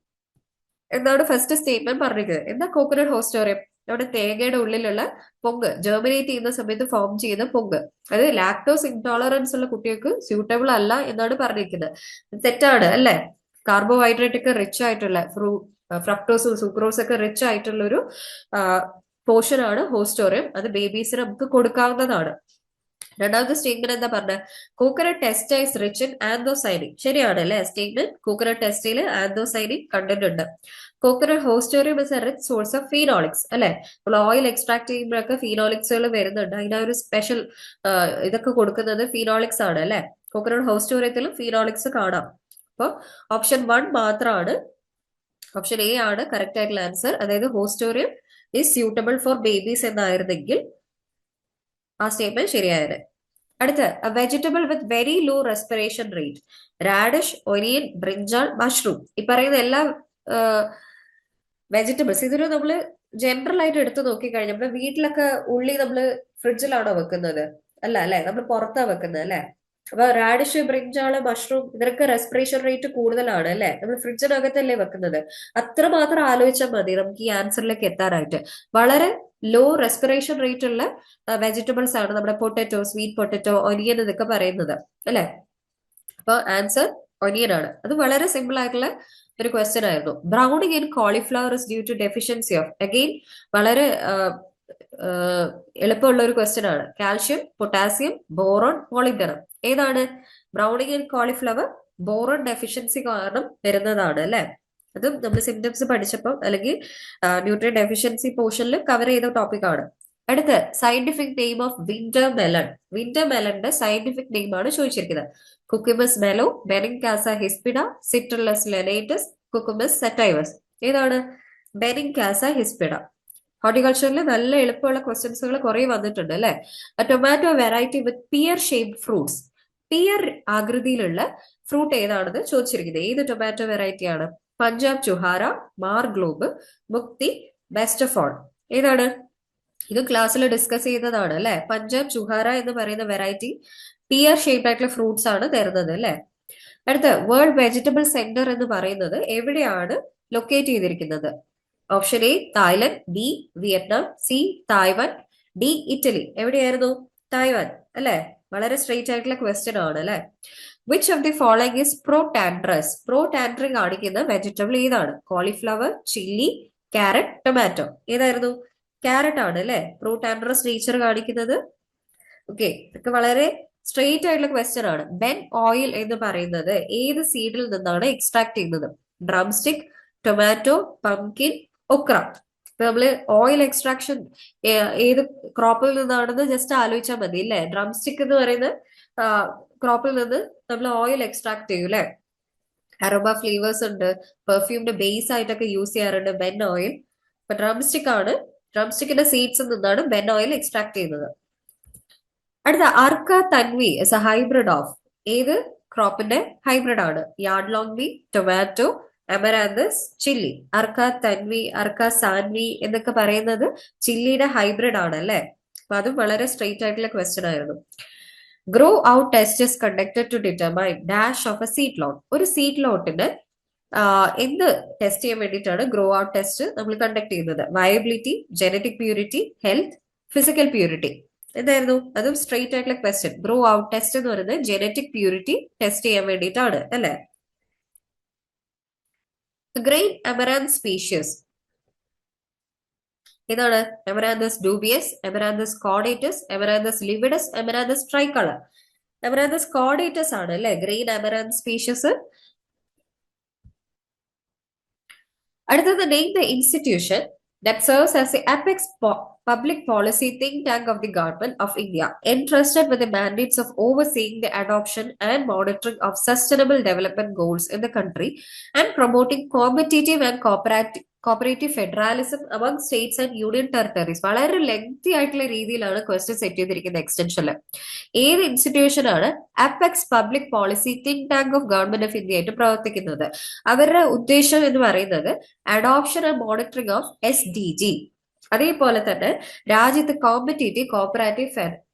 എന്നാണ് first statement പറഞ്ഞിരിക്കുന്നത്. എന്താ കോക്കനട്ട് ഹൗസ് സ്റ്റോറിയം? നമ്മുടെ തേങ്ങയുടെ ഉള്ളിലുള്ള പൊങ്ക് ജെർമിനേറ്റ് ചെയ്യുന്ന സമയത്ത് ഫോം ചെയ്യുന്ന പൊങ്ക്, അത് ലാക്ടോസ് ഇൻടോളറൻസ് ഉള്ള കുട്ടികൾക്ക് സ്യൂട്ടബിൾ അല്ല എന്നാണ് പറഞ്ഞിരിക്കുന്നത്. തെറ്റാണ് അല്ലെ. കാർബോഹൈഡ്രേറ്റ് ഒക്കെ റിച്ച് ആയിട്ടുള്ള ഫ്രക്ടോസും സുക്രോസും ഒക്കെ റിച്ച് ആയിട്ടുള്ള ഒരു പോർഷൻ ആണ് ഹൗസ് സ്റ്റോറിയം. അത് ബേബീസിന് നമുക്ക് കൊടുക്കാവുന്നതാണ്. രണ്ടാമത്തെ സ്റ്റേറ്റ്മെന്റ് എന്താ പറഞ്ഞത്? Coconut testa is rich in anthocyanin. ശരിയാണ് അല്ലെ സ്റ്റേറ്റ്മെന്റ്. കോക്കനട്ട് ടെസ്റ്റിൽ ആന്തോസൈനിൻ കണ്ടന്റ് ഉണ്ട്. Coconut haustorium is a rich source of phenolics അല്ലെ. നമ്മൾ ഓയിൽ എക്സ്ട്രാക്ട് ചെയ്യുമ്പോഴൊക്കെ ഫീനോളിക്സുകൾ വരുന്നുണ്ട്. അതിന് ഒരു സ്പെഷ്യൽ ഇതൊക്കെ കൊടുക്കുന്നത് ഫീനോളിക്സ് ആണ് അല്ലെ. കോക്കനട്ട് ഹോസ്റ്റോറിയത്തിലും ഫീനോളിക്സ് കാണാം. അപ്പോൾ ഓപ്ഷൻ 1 മാത്രമാണ്, ഓപ്ഷൻ എ ആണ് കറക്റ്റ് ആയിട്ടുള്ള ആൻസർ. അതായത് haustorium is suitable for babies എന്നായിരുന്നെങ്കിൽ ആ സ്റ്റേറ്റ്മെന്റ് ശരിയായത്. അടുത്ത vegetable with very low respiration rate. Radish, onion, brinjal, mushroom. ഈ പറയുന്ന എല്ലാ വെജിറ്റബിൾസ് ഇതൊരു നമ്മൾ ജനറൽ ആയിട്ട് എടുത്തു നോക്കിക്കഴിഞ്ഞാൽ നമ്മുടെ വീട്ടിലൊക്കെ ഉള്ളി നമ്മൾ ഫ്രിഡ്ജിലാണോ വെക്കുന്നത്? അല്ല അല്ലെ, നമ്മൾ പുറത്താ വെക്കുന്നത് അല്ലെ. അപ്പൊ റാഡിഷ്, ബ്രിഞ്ചാള്, മഷ്റൂം ഇതിനൊക്കെ റെസ്പിറേഷൻ റേറ്റ് കൂടുതലാണ് അല്ലെ. നമ്മൾ ഫ്രിഡ്ജിനകത്തല്ലേ വെക്കുന്നത്. അത്രമാത്രം ആലോചിച്ചാൽ മതി നമുക്ക് ഈ ആൻസറിലേക്ക് എത്താനായിട്ട്. വളരെ ലോ റെസ്പിറേഷൻ റേറ്റ് ഉള്ള വെജിറ്റബിൾസ് ആണ് നമ്മുടെ പൊട്ടറ്റോ, സ്വീറ്റ് പൊട്ടറ്റോ, ഒനിയൻ എന്നൊക്കെ പറയുന്നത് അല്ലെ. അപ്പൊ ആൻസർ ഒനിയൻ ആണ്. അത് വളരെ സിമ്പിൾ ആയിട്ടുള്ള ഒരു ക്വസ്റ്റ്യൻ ആയിരുന്നു. Browning in cauliflower is due to deficiency of, again വളരെ എളുപ്പമുള്ള ഒരു ക്വസ്റ്റ്യൻ ആണ്. Calcium, potassium, boron, molybdenum. ഏതാണ്? Browning in cauliflower boron deficiency കാരണം വരുന്നതാണ് അല്ലെ. അതും നമ്മൾ സിംറ്റംസ് പഠിച്ചപ്പോൾ അല്ലെങ്കിൽ ന്യൂട്രിയൻ ഡെഫിഷ്യൻസി പോർഷനിൽ കവർ ചെയ്ത ടോപ്പിക് ആണ്. അടുത്ത് scientific name of winter melon. വിന്റർ മെലന്റെ സയന്റിഫിക് നെയിം ആണ് ചോദിച്ചിരിക്കുന്നത്. Cucumis melo, Benincasa hispida, Citrullus lanatus, Cucumis sativus. ഏതാണ്? ബെനിങ്കാസ ഹിസ്പിഡ. ഹോർട്ടിക്കൾച്ചറിൽ നല്ല എളുപ്പമുള്ള ക്വസ്റ്റ്യൻസുകൾ കുറെ വന്നിട്ടുണ്ട് അല്ലെ. Tomato variety with pear shaped fruits. Pear ആകൃതിയിലുള്ള ഫ്രൂട്ട് ഏതാണെന്ന് ചോദിച്ചിരിക്കുന്നത്. ഏത് ടൊമാറ്റോ വെറൈറ്റി ആണ്? Punjab Chhuhara, Marglobe, Mukti, best of all. ഏതാണ്? ഇത് ക്ലാസ്സിൽ ഡിസ്കസ് ചെയ്തതാണ് അല്ലെ. പഞ്ചാബ് ചുഹാര എന്ന് പറയുന്ന വെറൈറ്റി പിയർ ഷേപ്പ് ആയിട്ടുള്ള ഫ്രൂട്ട്സ് ആണ് തരുന്നത് അല്ലെ. അടുത്ത വേൾഡ് വെജിറ്റബിൾ സെന്റർ എന്ന് പറയുന്നത് എവിടെയാണ് ലൊക്കേറ്റ് ചെയ്തിരിക്കുന്നത്? Option A Thailand, B Vietnam, C Taiwan, D Italy. എവിടെയായിരുന്നു? തായ്വാൻ അല്ലെ. വളരെ സ്ട്രെയിറ്റ് ആയിട്ടുള്ള ക്വസ്റ്റ്യൻ ആണ് അല്ലെ. Which of the following is protandrous? പ്രോടാൻഡ്രിങ് കാണിക്കുന്ന വെജിറ്റബിൾ ഏതാണ്? Cauliflower, chilli, carrot, tomato. ഏതായിരുന്നു? ക്യാരറ്റ് ആണ് അല്ലെ പ്രോടാൻഡ്രസ് നേച്ചർ കാണിക്കുന്നത്. ഓക്കെ, ഇതൊക്കെ വളരെ സ്ട്രെയിറ്റ് ആയിട്ടുള്ള ക്വസ്റ്റ്യൻ ആണ്. ബെൻ ഓയിൽ എന്ന് പറയുന്നത് ഏത് സീഡിൽ നിന്നാണ് എക്സ്ട്രാക്ട് ചെയ്യുന്നത്? Drumstick, tomato, pumpkin, ഒക്ര. ഇപ്പൊ നമ്മള് ഓയിൽ എക്സ്ട്രാക്ഷൻ ഏത് ക്രോപ്പിൽ നിന്നാണെന്ന് ജസ്റ്റ് ആലോചിച്ചാൽ മതി അല്ലെ. ഡ്രംസ്റ്റിക് എന്ന് പറയുന്ന ക്രോപ്പിൽ നിന്ന് നമ്മൾ ഓയിൽ എക്സ്ട്രാക്ട് ചെയ്യും അല്ലെ. അറോമ ഫ്ലേവേഴ്സ് ഉണ്ട്, പെർഫ്യൂമിന്റെ ബേസ് ആയിട്ടൊക്കെ യൂസ് ചെയ്യാറുണ്ട് ബെൻ ഓയിൽ. അപ്പൊ ഡ്രംസ്റ്റിക് ആണ്. ഡ്രംസ്റ്റിക്കിന്റെ സീഡ്സിൽ നിന്നാണ് ബെൻ ഓയിൽ എക്സ്ട്രാക്ട് ചെയ്യുന്നത്. അടുത്ത Arka Tanvi is a hybrid of. ഏത് ക്രോപ്പിന്റെ ഹൈബ്രിഡ് ആണ്? Yard long bean, tomato, amaranthus, chilli. Arka Tanvi, Arka Sanvi എന്നൊക്കെ പറയുന്നത് ചില്ലിയുടെ ഹൈബ്രിഡ് ആണ് അല്ലെ. അപ്പൊ അതും വളരെ സ്ട്രെയിറ്റ് ആയിട്ടുള്ള ക്വസ്റ്റ്യൻ ആയിരുന്നു. Grow out test is conducted to determine dash of a seed lot. ഒരു സീഡ് ലോട്ടിന് എന്ത് ടെസ്റ്റ് ചെയ്യാൻ വേണ്ടിയിട്ടാണ് ഗ്രോ ഔട്ട് ടെസ്റ്റ് നമ്മൾ കണ്ടക്ട് ചെയ്യുന്നത്? Viability, genetic purity, health, physical purity. എന്തായിരുന്നു? അതും സ്ട്രെയിറ്റ് ആയിട്ടുള്ള ക്വസ്റ്റ്യൻ. ഗ്രോ ഔട്ട് ടെസ്റ്റ് എന്ന് പറയുന്നത് ജനറ്റിക് പ്യൂരിറ്റി ടെസ്റ്റ് ചെയ്യാൻ വേണ്ടിയിട്ടാണ് അല്ലെ. ഗ്രെയിൻ അമറാന്ത് സ്പീഷ്യസ് ഏതാണ്? എമരാന്തസ് ഡൂബിയസ്, എമരാന്തസ് കോഡേറ്റസ്, എമരാന്തസ് ലിവിഡസ്, എമരാന്തസ് ട്രൈകളർ. എമരാന്തസ് കോഡേറ്റസ് ആണ് അല്ലെ ഗ്രീൻ എമരാന്ത് സ്പീഷീസ്. അടുത്തത് name the institution that serves as the apex public policy think tank of the government of India, entrusted with the mandates of overseeing the adoption and monitoring of sustainable development goals in the country and promoting competitive and cooperative federalism among states and union territories. വളരെ lengthy ആയിട്ടുള്ള രീതിയിലാണ് question set ചെയ്തിരിക്കുന്ന എക്സ്റ്റൻഷനിൽ. ഏത് institution ആണ് apex public policy think tank of government of India ആയിട്ട് പ്രവർത്തിക്കുന്നത്? അവരുടെ ഉദ്ദേശം എന്ന് പറയുന്നത് adoption and monitoring of SDG, അതേപോലെ തന്നെ രാജ്യത്ത്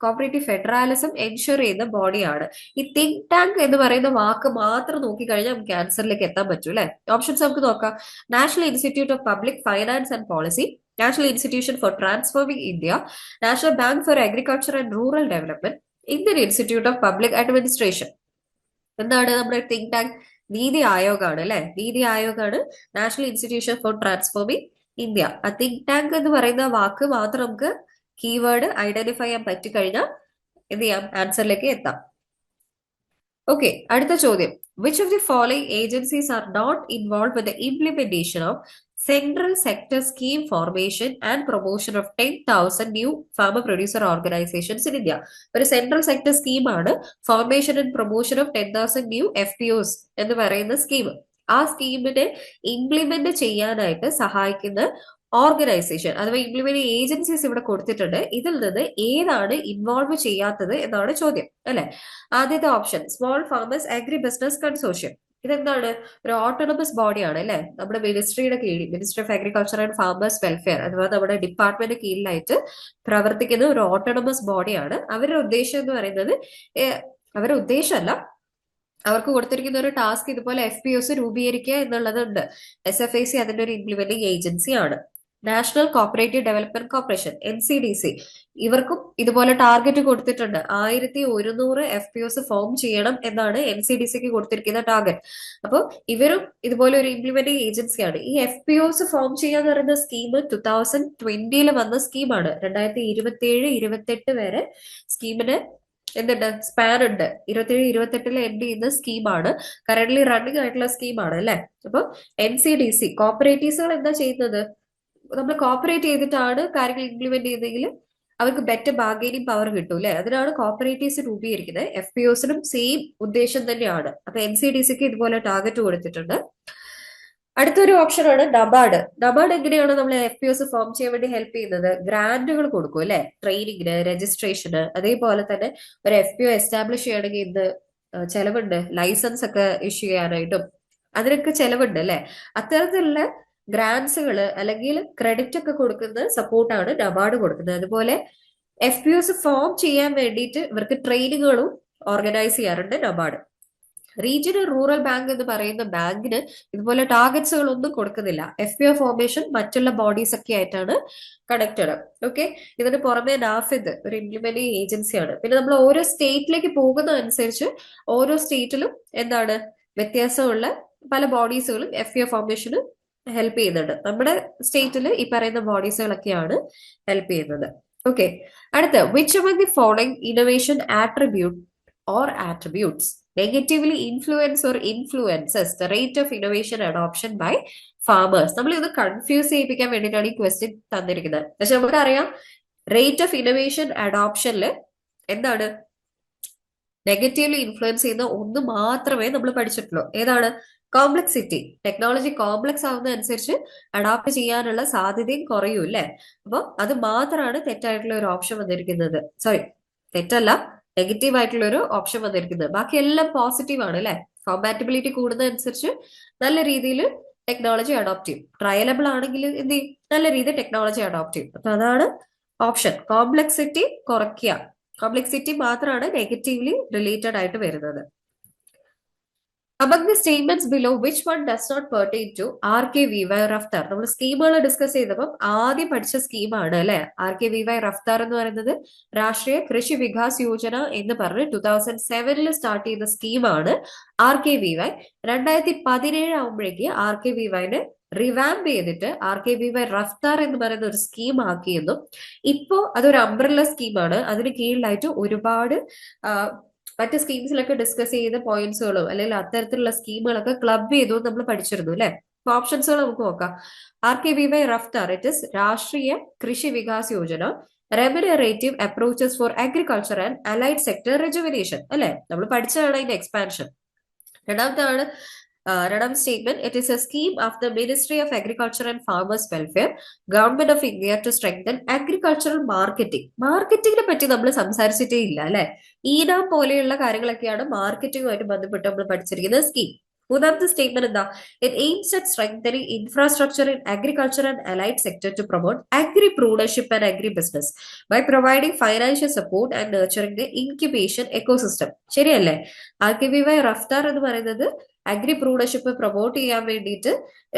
കോപ്പറേറ്റീവ് ഫെഡറാലിസം എൻഷുർ ചെയ്യുന്ന ബോഡിയാണ്. ഈ തിങ്ക് ടാങ്ക് എന്ന് പറയുന്ന വാക്ക് മാത്രം നോക്കിക്കഴിഞ്ഞാൽ നമുക്ക് ആൻസറിലേക്ക് എത്താൻ പറ്റും അല്ലെ. ഓപ്ഷൻസ് നമുക്ക് നോക്കാം. National institute of public finance and policy, national institution for transforming India, national bank for agriculture and rural development, Indian institute of public administration. എന്താണ് നമ്മുടെ തിങ്ക് ടാങ്ക്? നീതി ആയോഗ് അല്ലെ. NITI Aayog national institution for transforming India. ആ think tank എന്ന് പറയുന്ന വാക്ക് മാത്രം നമുക്ക് keyword identify ചെയ്യാൻ പറ്റിക്കഴിഞ്ഞാൽ എന്ത് ചെയ്യാം? ആൻസറിലേക്ക് എത്താം. ഓക്കെ, അടുത്ത ചോദ്യം. Which of the following agencies are not involve with the implementation of central sector scheme formation and promotion of 10,000 new farmer producer organisations in India? ഒരു സെൻട്രൽ സെക്ടർ സ്കീമാണ് formation and promotion of 10,000 new FPOs എന്ന് പറയുന്ന scheme. ആ സ്കീമിനെ implement ചെയ്യാനായിട്ട് സഹായിക്കുന്ന organisation അഥവാ implement agencies ഇവിടെ കൊടുത്തിട്ടുണ്ട്. ഇതിൽ നിന്ന് ഏതാണ് ഇൻവോൾവ് ചെയ്യാത്തത് എന്നാണ് ചോദ്യം അല്ലെ. ആദ്യത്തെ option small farmers agribusiness consortium. ഇതെന്താണ്? ഒരു ഓട്ടോണമസ് ബോഡിയാണ് അല്ലെ. നമ്മുടെ മിനിസ്ട്രിയുടെ കീഴിൽ, ministry of agriculture and farmers welfare അഥവാ നമ്മുടെ ഡിപ്പാർട്ട്മെന്റ് കീഴിലായിട്ട് പ്രവർത്തിക്കുന്ന ഒരു ഓട്ടോണമസ് ബോഡിയാണ്. അവരുടെ ഉദ്ദേശം എന്ന് പറയുന്നത് അവരുടെ ഉദ്ദേശമല്ല, അവർക്ക് കൊടുത്തിരിക്കുന്ന ഒരു ടാസ്ക് ഇതുപോലെ FPOs രൂപീകരിക്കുക എന്നുള്ളതുണ്ട്. SFIC അതിന്റെ ഒരു ഇംപ്ലിമെന്റിംഗ് ഏജൻസി ആണ്. National cooperative development corporation NCDC, ഇവർക്കും ഇതുപോലെ ടാർഗറ്റ് കൊടുത്തിട്ടുണ്ട്. 1100 FPOs ഫോം ചെയ്യണം എന്നാണ് NCDCക്ക് കൊടുത്തിരിക്കുന്ന ടാർഗറ്റ്. അപ്പോൾ ഇവരും ഇതുപോലെ ഒരു ഇംപ്ലിമെന്റിംഗ് ഏജൻസിയാണ്. ഈ FPOs ഫോം ചെയ്യാന്ന് പറയുന്ന സ്കീം 2020 വന്ന സ്കീമാണ്. 2027-28 വരെ സ്കീമിന് എന്തുണ്ട്? സ്പാൻ ഉണ്ട്. 27-28 എൻഡ് ചെയ്യുന്ന സ്കീമാണ്. കറന്റ് റണ്ണിങ് ആയിട്ടുള്ള സ്കീമാണ് അല്ലെ. അപ്പൊ NCDC കോപ്പറേറ്റീവ്സുകൾ എന്താ ചെയ്യുന്നത്? നമ്മൾ കോപ്പറേറ്റ് ചെയ്തിട്ടാണ് കാര്യങ്ങൾ ഇംപ്ലിമെന്റ് ചെയ്തെങ്കിൽ അവർക്ക് ബെറ്റർ ബാർഗൈനിങ് പവർ കിട്ടും അല്ലെ. അതിനാണ് കോപ്പറേറ്റീവ്സ് രൂപീകരിക്കുന്നത്. FPOസിനും സെയിം ഉദ്ദേശം തന്നെയാണ്. അപ്പൊ NCDCക്ക് ഇതുപോലെ ടാർഗറ്റ് കൊടുത്തിട്ടുണ്ട്. അടുത്തൊരു ഓപ്ഷനാണ് നബാർഡ്. നബാർഡ് എങ്ങനെയാണ് നമ്മൾ FPOs ഫോം ചെയ്യാൻ വേണ്ടി ഹെൽപ്പ് ചെയ്യുന്നത്? ഗ്രാന്റുകൾ കൊടുക്കും അല്ലെ, ട്രെയിനിങ്ങിന്, രജിസ്ട്രേഷന്. അതേപോലെ തന്നെ ഒരു FPO എസ്റ്റാബ്ലിഷ് ചെയ്യണമെങ്കിൽ ഇന്ന് ചെലവുണ്ട്. ലൈസൻസ് ഒക്കെ ഇഷ്യൂ ചെയ്യാനായിട്ടും അതിനൊക്കെ ചെലവുണ്ട് അല്ലെ. അത്തരത്തിലുള്ള ഗ്രാൻസുകൾ അല്ലെങ്കിൽ ക്രെഡിറ്റ് ഒക്കെ കൊടുക്കുന്ന സപ്പോർട്ടാണ് നബാർഡ് കൊടുക്കുന്നത്. അതുപോലെ FPOs ഫോം ചെയ്യാൻ വേണ്ടിയിട്ട് ഇവർക്ക് ട്രെയിനിങ്ങുകളും ഓർഗനൈസ് ചെയ്യാറുണ്ട് നബാർഡ്. റീജിയണൽ റൂറൽ ബാങ്ക് എന്ന് പറയുന്ന ബാങ്കിന് ഇതുപോലെ ടാർഗറ്റ്സുകൾ ഒന്നും കൊടുക്കുന്നില്ല. FPO ഫോർമേഷൻ മറ്റുള്ള ബോഡീസ് ഒക്കെ ആയിട്ടാണ് കണക്റ്റഡ്. ഓക്കെ, ഇതിന് പുറമെ നാഫിദ് ഒരു ഇംപ്ലിമെന്റിംഗ് ഏജൻസിയാണ്. പിന്നെ നമ്മൾ ഓരോ സ്റ്റേറ്റിലേക്ക് പോകുന്ന അനുസരിച്ച് ഓരോ സ്റ്റേറ്റിലും എന്താണ് വ്യത്യാസമുള്ള പല ബോഡീസുകളും FPO ഫോർമേഷന് ഹെൽപ്പ് ചെയ്യുന്നുണ്ട്. നമ്മുടെ സ്റ്റേറ്റിൽ ഈ പറയുന്ന ബോഡീസുകളൊക്കെയാണ് ഹെൽപ്പ് ചെയ്യുന്നത്. ഓക്കെ, അടുത്ത which among the following innovation attributes negatively influence or influences the rate of innovation adoption by farmers? നമ്മൾ ഇത് കൺഫ്യൂസ് ചെയ്യിപ്പിക്കാൻ വേണ്ടിയിട്ടാണ് ഈ ക്വസ്റ്റ്യൻ തന്നിരിക്കുന്നത്. പക്ഷെ നമുക്കറിയാം റേറ്റ് ഓഫ് ഇന്നോവേഷൻ അഡോപ്ഷനിൽ എന്താണ് നെഗറ്റീവ്ലി ഇൻഫ്ലുവൻസ് ചെയ്യുന്ന ഒന്ന് മാത്രമേ നമ്മൾ പഠിച്ചിട്ടുള്ളൂ. ഏതാണ്? കോംപ്ലക്സിറ്റി. ടെക്നോളജി കോംപ്ലക്സ് ആവുന്ന അനുസരിച്ച് അഡോപ്റ്റ് ചെയ്യാനുള്ള സാധ്യതയും കുറയും അല്ലെ. അപ്പോൾ അത് മാത്രമാണ് തെറ്റായിട്ടുള്ള ഒരു ഓപ്ഷൻ വന്നിരിക്കുന്നത്. സോറി, തെറ്റല്ല, നെഗറ്റീവ് ആയിട്ടുള്ള ഒരു ഓപ്ഷൻ വന്നിരിക്കുന്നത്. ബാക്കി എല്ലാം പോസിറ്റീവ് ആണ് അല്ലെ. കോമ്പാറ്റബിലിറ്റി കൂടുന്നതനുസരിച്ച് നല്ല രീതിയിൽ ടെക്നോളജി അഡോപ്റ്റ് ചെയ്യും. ട്രയലബിൾ ആണെങ്കിൽ എന്ത് ചെയ്യും? നല്ല രീതിയിൽ ടെക്നോളജി അഡോപ്റ്റ് ചെയ്യും. അപ്പൊ അതാണ് ഓപ്ഷൻ. കോംപ്ലക്സിറ്റി കുറയ്ക്കുക. കോംപ്ലക്സിറ്റി മാത്രമാണ് നെഗറ്റീവ്ലി റിലേറ്റഡ് ആയിട്ട് വരുന്നത്. Among the statements below, which one does not pertain to RKVY Raftaar? നമ്മൾ സ്കീമുകൾ ഡിസ്കസ് ചെയ്തപ്പം ആദ്യം പഠിച്ച സ്കീമാണ് അല്ലെ RKVY റഫ്താർ എന്ന് പറയുന്നത്. രാഷ്ട്രീയ കൃഷി വികാസ് യോജന എന്ന് പറഞ്ഞ് 2007 സ്റ്റാർട്ട് ചെയ്ത സ്കീമാണ് RKVY. 2017 ആകുമ്പോഴേക്ക് RKVYനെ റിവാമ്പ് ചെയ്തിട്ട് RKVY റഫ്താർ എന്ന് പറയുന്ന ഒരു സ്കീം ആക്കിയെന്നും ഇപ്പോ അതൊരു അംബ്രല്ല സ്കീമാണ്. അതിന് കീഴിലായിട്ട് ഒരുപാട് മറ്റ് സ്കീംസിലൊക്കെ ഡിസ്കസ് ചെയ്ത പോയിന്റ്സുകളും അല്ലെങ്കിൽ അത്തരത്തിലുള്ള സ്കീമുകളൊക്കെ ക്ലബ് ചെയ്തു നമ്മൾ പഠിച്ചിരുന്നു അല്ലെ. അപ്പൊ ഓപ്ഷൻസുകൾ നമുക്ക് നോക്കാം. RKVY Raftaar, it is Rashtriya Krishi Vikas Yojana, remunerative approaches for agriculture and allied sector rejuvenation അല്ലെ, നമ്മൾ പഠിച്ചതാണ് അതിന്റെ എക്സ്പാൻഷൻ. രണ്ടാമത്തെ statement, it is a scheme of the ministry of agriculture and farmers welfare, government of India to strengthen agricultural marketing. മാർക്കറ്റിംഗിനെ പറ്റി നമ്മൾ സംസാരിച്ചിട്ടേ ഇല്ല അല്ലെ. ഈനാം പോലെയുള്ള കാര്യങ്ങളൊക്കെയാണ് മാർക്കറ്റിംഗുമായിട്ട് ബന്ധപ്പെട്ട് നമ്മൾ പഠിച്ചിരിക്കുന്ന സ്കീം. മൂന്നാമത്തെ സ്റ്റേറ്റ്മെന്റ് എന്താ, it aims at strengthening infrastructure in agriculture and allied sector to promote agripreneurship and agribusiness by providing financial support and nurturing the incubation ecosystem. ശരിയല്ലേ? RKVY റഫ്താർ എന്ന് പറയുന്നത് അഗ്രി പ്രൂണർഷിപ്പ് പ്രൊമോട്ട് ചെയ്യാൻ വേണ്ടിയിട്ട്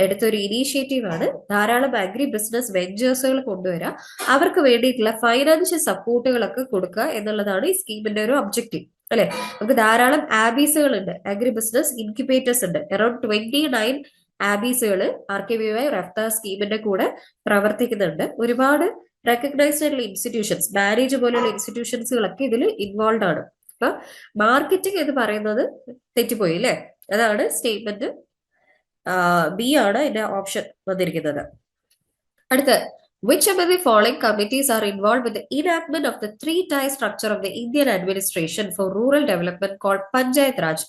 എടുത്തൊരു initiative ആണ്. ധാരാളം agri business വെഞ്ചേഴ്സുകൾ കൊണ്ടുവരാം, അവർക്ക് വേണ്ടിയിട്ടുള്ള ഫൈനാൻഷ്യൽ സപ്പോർട്ടുകളൊക്കെ കൊടുക്കുക എന്നുള്ളതാണ് ഈ സ്കീമിന്റെ ഒരു ഒബ്ജക്റ്റീവ് അല്ലെ. നമുക്ക് ധാരാളം ആബീസുകൾ ഉണ്ട്, അഗ്രി ബിസിനസ് ഇൻക്യുബേറ്റേഴ്സ് ഉണ്ട്. അറൌണ്ട് 29 ആബീസുകൾ RKVY റഫ്താർ സ്കീമിന്റെ കൂടെ പ്രവർത്തിക്കുന്നുണ്ട്. ഒരുപാട് റെക്കഗ്നൈസ്ഡ് ആയിട്ടുള്ള ഇൻസ്റ്റിറ്റ്യൂഷൻസ്, മാരേജ് പോലെയുള്ള ഇൻസ്റ്റിറ്റ്യൂഷൻസുകളൊക്കെ ഇതിൽ ഇൻവോൾവ് ആണ്. അപ്പൊ മാർക്കറ്റിംഗ് എന്ന് പറയുന്നത് തെറ്റിപ്പോയി അല്ലെ. അതാണ് സ്റ്റേറ്റ്മെന്റ് ബി ആണ് ഇതിന്റെ ഓപ്ഷൻ വന്നിരിക്കുന്നത്. അടുത്ത, which among the following committees are involved with the enactment of the three-tier structure of the Indian administration for rural development called Panchayat Raj?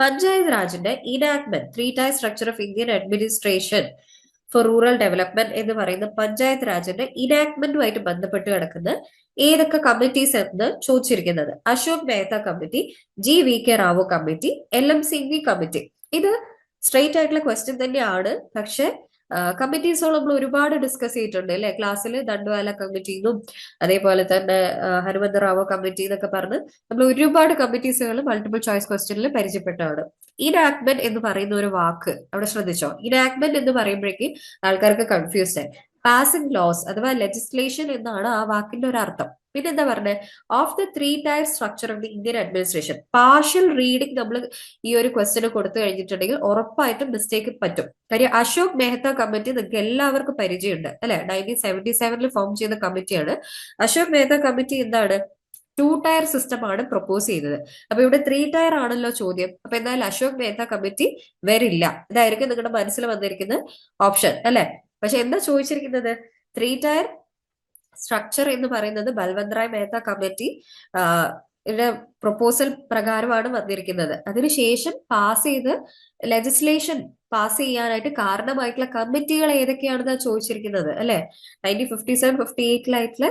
Panchayat Rajന്റെ enactment, three-tier structure of Indian administration for rural development എന്ന് പറയുന്ന പഞ്ചായത്ത് രാജിന്റെ ഇനാക്ട്മെന്റുമായിട്ട് ബന്ധപ്പെട്ട് കിടക്കുന്ന ഏതൊക്കെ committees എന്ന് ചോദിച്ചിരിക്കുന്നത്. Ashok Mehta committee, GVK Rao committee, LM Singhvi committee. ഇത് straight ആയിട്ടുള്ള question തന്നെയാണ്. പക്ഷെ കമ്മിറ്റീസുകൾ നമ്മൾ ഒരുപാട് ഡിസ്കസ് ചെയ്തിട്ടുണ്ട് അല്ലെ ക്ലാസ്സിൽ. ദണ്ഡ്വാല കമ്മിറ്റിന്നും അതേപോലെ തന്നെ ഹനുമന്ത് റാവു കമ്മിറ്റി എന്നൊക്കെ പറഞ്ഞ് നമ്മൾ ഒരുപാട് കമ്മിറ്റീസുകൾ മൾട്ടിപ്പിൾ ചോയ്സ് ക്വസ്റ്റ്യനിൽ പരിചയപ്പെട്ടതാണ്. ഇനാക്ട്മെന്റ് എന്ന് പറയുന്ന ഒരു വാക്ക് അവിടെ ശ്രദ്ധിച്ചോ. ഇനാക്ട്മെന്റ് എന്ന് പറയുമ്പോഴേക്ക് ആൾക്കാർക്ക് കൺഫ്യൂസ്ഡ് ആയി. പാസിംഗ് ലോസ് അഥവാ ലെജിസ്ലേഷൻ എന്നാണ് ആ വാക്കിന്റെ ഒരു അർത്ഥം. പിന്നെ എന്താ പറഞ്ഞത്, of the three tier structure of the Indian administration. Partial reading നമ്മൾ ഈ ഒരു ക്വസ്റ്റ്യന് കൊടുത്തു കഴിഞ്ഞിട്ടുണ്ടെങ്കിൽ ഉറപ്പായിട്ടും മിസ്റ്റേക്ക് പറ്റും. കാര്യം അശോക് മെഹ്ത്ത കമ്മിറ്റി നിങ്ങൾക്ക് എല്ലാവർക്കും പരിചയമുണ്ട് അല്ലെ. 1977 ഫോം ചെയ്ത കമ്മിറ്റിയാണ്. അശോക് മെഹ്ത്ത കമ്മിറ്റി എന്താണ്, 2 ടയർ സിസ്റ്റം ആണ് പ്രൊപ്പോസ് ചെയ്തത്. അപ്പൊ ഇവിടെ 3 ടയർ ആണല്ലോ ചോദ്യം. അപ്പൊ എന്തായാലും അശോക് മെഹ്ത്ത കമ്മിറ്റി വരില്ല. ഇതായിരിക്കും നിങ്ങളുടെ മനസ്സിൽ വന്നിരിക്കുന്ന ഓപ്ഷൻ അല്ലെ. പക്ഷെ എന്താ ചോദിച്ചിരിക്കുന്നത്, 3 ടയർ സ്ട്രക്ചർ എന്ന് പറയുന്നത് ബൽവന്ത് റായ് മെഹ്ത്ത കമ്മിറ്റി പ്രൊപ്പോസൽ പ്രകാരമാണ് വന്നിരിക്കുന്നത്. അതിനുശേഷം പാസ് ചെയ്ത് ലെജിസ്ലേഷൻ പാസ് ചെയ്യാനായിട്ട് കാരണമായിട്ടുള്ള കമ്മിറ്റികൾ ഏതൊക്കെയാണെന്ന് ചോദിച്ചിരിക്കുന്നത് അല്ലെ. 1957-58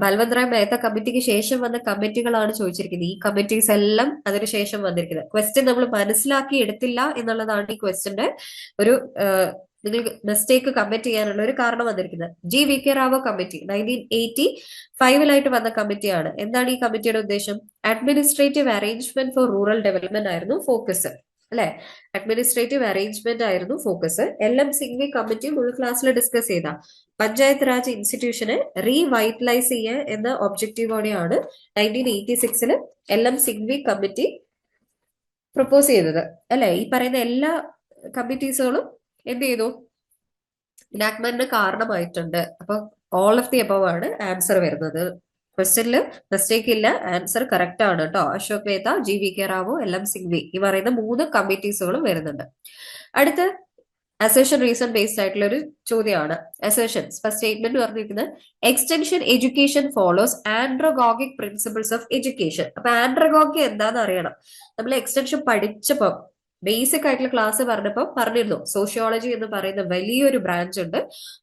ബൽവന്ത് റായ് മെഹ്ത്ത കമ്മിറ്റിക്ക് ശേഷം വന്ന കമ്മിറ്റികളാണ് ചോദിച്ചിരിക്കുന്നത്. ഈ കമ്മിറ്റീസ് എല്ലാം അതിനുശേഷം വന്നിരിക്കുന്നത്. ക്വസ്റ്റ്യൻ നമ്മൾ മനസ്സിലാക്കി എടുത്തില്ല എന്നുള്ളതാണ് ഈ ക്വസ്റ്റ്യന്റെ ഒരു നിങ്ങൾക്ക് മിസ്റ്റേക്ക് കമ്മിറ്റ് ചെയ്യാനുള്ള ഒരു കാരണം വന്നിരിക്കുന്നത്. GVK റാവു കമ്മിറ്റി 1985 വന്ന കമ്മിറ്റിയാണ്. എന്താണ് ഈ കമ്മിറ്റിയുടെ ഉദ്ദേശം, administrative arrangement four rural development ആയിരുന്നു ഫോക്കസ് അല്ലെ. അഡ്മിനിസ്ട്രേറ്റീവ് അറേഞ്ച്മെന്റ് ആയിരുന്നു ഫോക്കസ്. LM സിംഗ്വി കമ്മിറ്റി മുൻ ക്ലാസ്സിൽ ഡിസ്കസ് ചെയ്ത പഞ്ചായത്ത് രാജ് ഇൻസ്റ്റിറ്റ്യൂഷനെ റീവൈറ്റലൈസ് ചെയ്യുക എന്ന ഒബ്ജക്റ്റീവോടെയാണ് 1986 LM സിംഗ്വി കമ്മിറ്റി പ്രൊപ്പോസ് ചെയ്തത് അല്ലെ. ഈ പറയുന്ന എല്ലാ കമ്മിറ്റീസുകളും എന്ത് ചെയ്തു, ഇനാക്ട്മെന്റിന് കാരണമായിട്ടുണ്ട്. അപ്പൊ ഓൾ ഓഫ് ദി അബവ് ആണ് ആൻസർ വരുന്നത്. ക്വസ്റ്റ്യനിൽ മിസ്റ്റേക്ക് ഇല്ല, ആൻസർ കറക്റ്റ് ആണ് കേട്ടോ. അശോക് മേത്ത, GVK റാവു, LM സിംഗ്വി ഈ പറയുന്ന 3 കമ്മിറ്റീസുകളും വരുന്നുണ്ട്. അടുത്ത അസേഷൻ റീസൺ ബേസ്ഡ് ആയിട്ടുള്ള ഒരു ചോദ്യമാണ്. അസേഷൻസ് ഫസ്റ്റ് സ്റ്റേറ്റ്മെന്റ് പറഞ്ഞിരിക്കുന്നത് extension education follows andragogic principles of education. അപ്പൊ ആൻഡ്രോഗോഗി എന്താന്ന് അറിയണം. നമ്മൾ എക്സ്റ്റൻഷൻ പഠിച്ചപ്പോ ബേസിക് ആയിട്ടുള്ള ക്ലാസ് പറഞ്ഞപ്പോൾ പറഞ്ഞിരുന്നു സോഷ്യോളജി എന്ന് പറയുന്ന വലിയൊരു ബ്രാഞ്ച് ഉണ്ട്.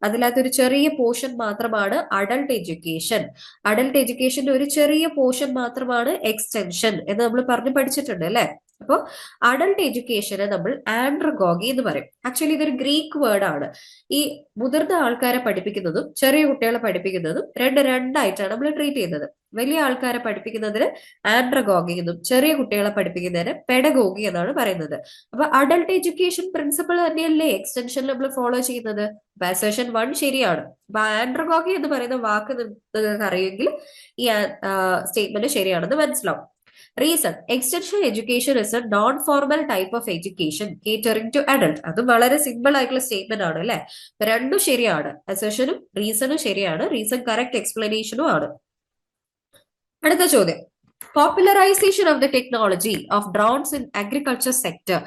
അതിനകത്തൊരു ചെറിയ പോർഷൻ മാത്രമാണ് അഡൽട്ട് എഡ്യൂക്കേഷൻ. അഡൽട്ട് എഡ്യൂക്കേഷന്റെ ഒരു ചെറിയ പോർഷൻ മാത്രമാണ് എക്സ്റ്റൻഷൻ എന്ന് നമ്മൾ പറഞ്ഞു പഠിച്ചിട്ടുണ്ട് അല്ലെ. അപ്പോൾ അഡൾട്ട് എഡ്യൂക്കേഷനെ നമ്മൾ ആൻഡ്രഗോഗി എന്ന് പറയും. ആക്ച്വലി ഇതൊരു ഗ്രീക്ക് വേർഡ് ആണ്. ഈ മുതിർന്ന ആൾക്കാരെ പഠിപ്പിക്കുന്നതും ചെറിയ കുട്ടികളെ പഠിപ്പിക്കുന്നതും രണ്ടായിട്ടാണ് നമ്മൾ ട്രീറ്റ് ചെയ്യുന്നത്. വലിയ ആൾക്കാരെ പഠിപ്പിക്കുന്നതിന് ആൻഡ്രഗോഗി എന്നും ചെറിയ കുട്ടികളെ പഠിപ്പിക്കുന്നതിന് പെഡഗോഗി എന്നാണ് പറയുന്നത്. അപ്പൊ അഡൾട്ട് എഡ്യൂക്കേഷൻ പ്രിൻസിപ്പിൾ തന്നെയല്ലേ എക്സ്റ്റൻഷനിൽ നമ്മൾ ഫോളോ ചെയ്യുന്നത്. അസേഷൻ 1 ശരിയാണ്. അപ്പൊ ആൻഡ്രഗോഗി എന്ന് പറയുന്ന വാക്ക് നിങ്ങൾക്ക് അറിയുമെങ്കിൽ ഈ സ്റ്റേറ്റ്മെന്റ് ശരിയാണെന്ന് മനസ്സിലാവും. Reason extension education is a non formal type of education catering to adult. അതും വളരെ സിമ്പിൾ ആയിട്ടുള്ള സ്റ്റേറ്റ്മെന്റ് ആണ് അല്ലെ. രണ്ടും ശരിയാണ്. അസേഷനും റീസണും ശരിയാണ്. റീസൺ കറക്റ്റ് എക്സ്പ്ലനേഷനും ആണ്. അടുത്ത ചോദ്യം, popularization of the technology of drones in agriculture sector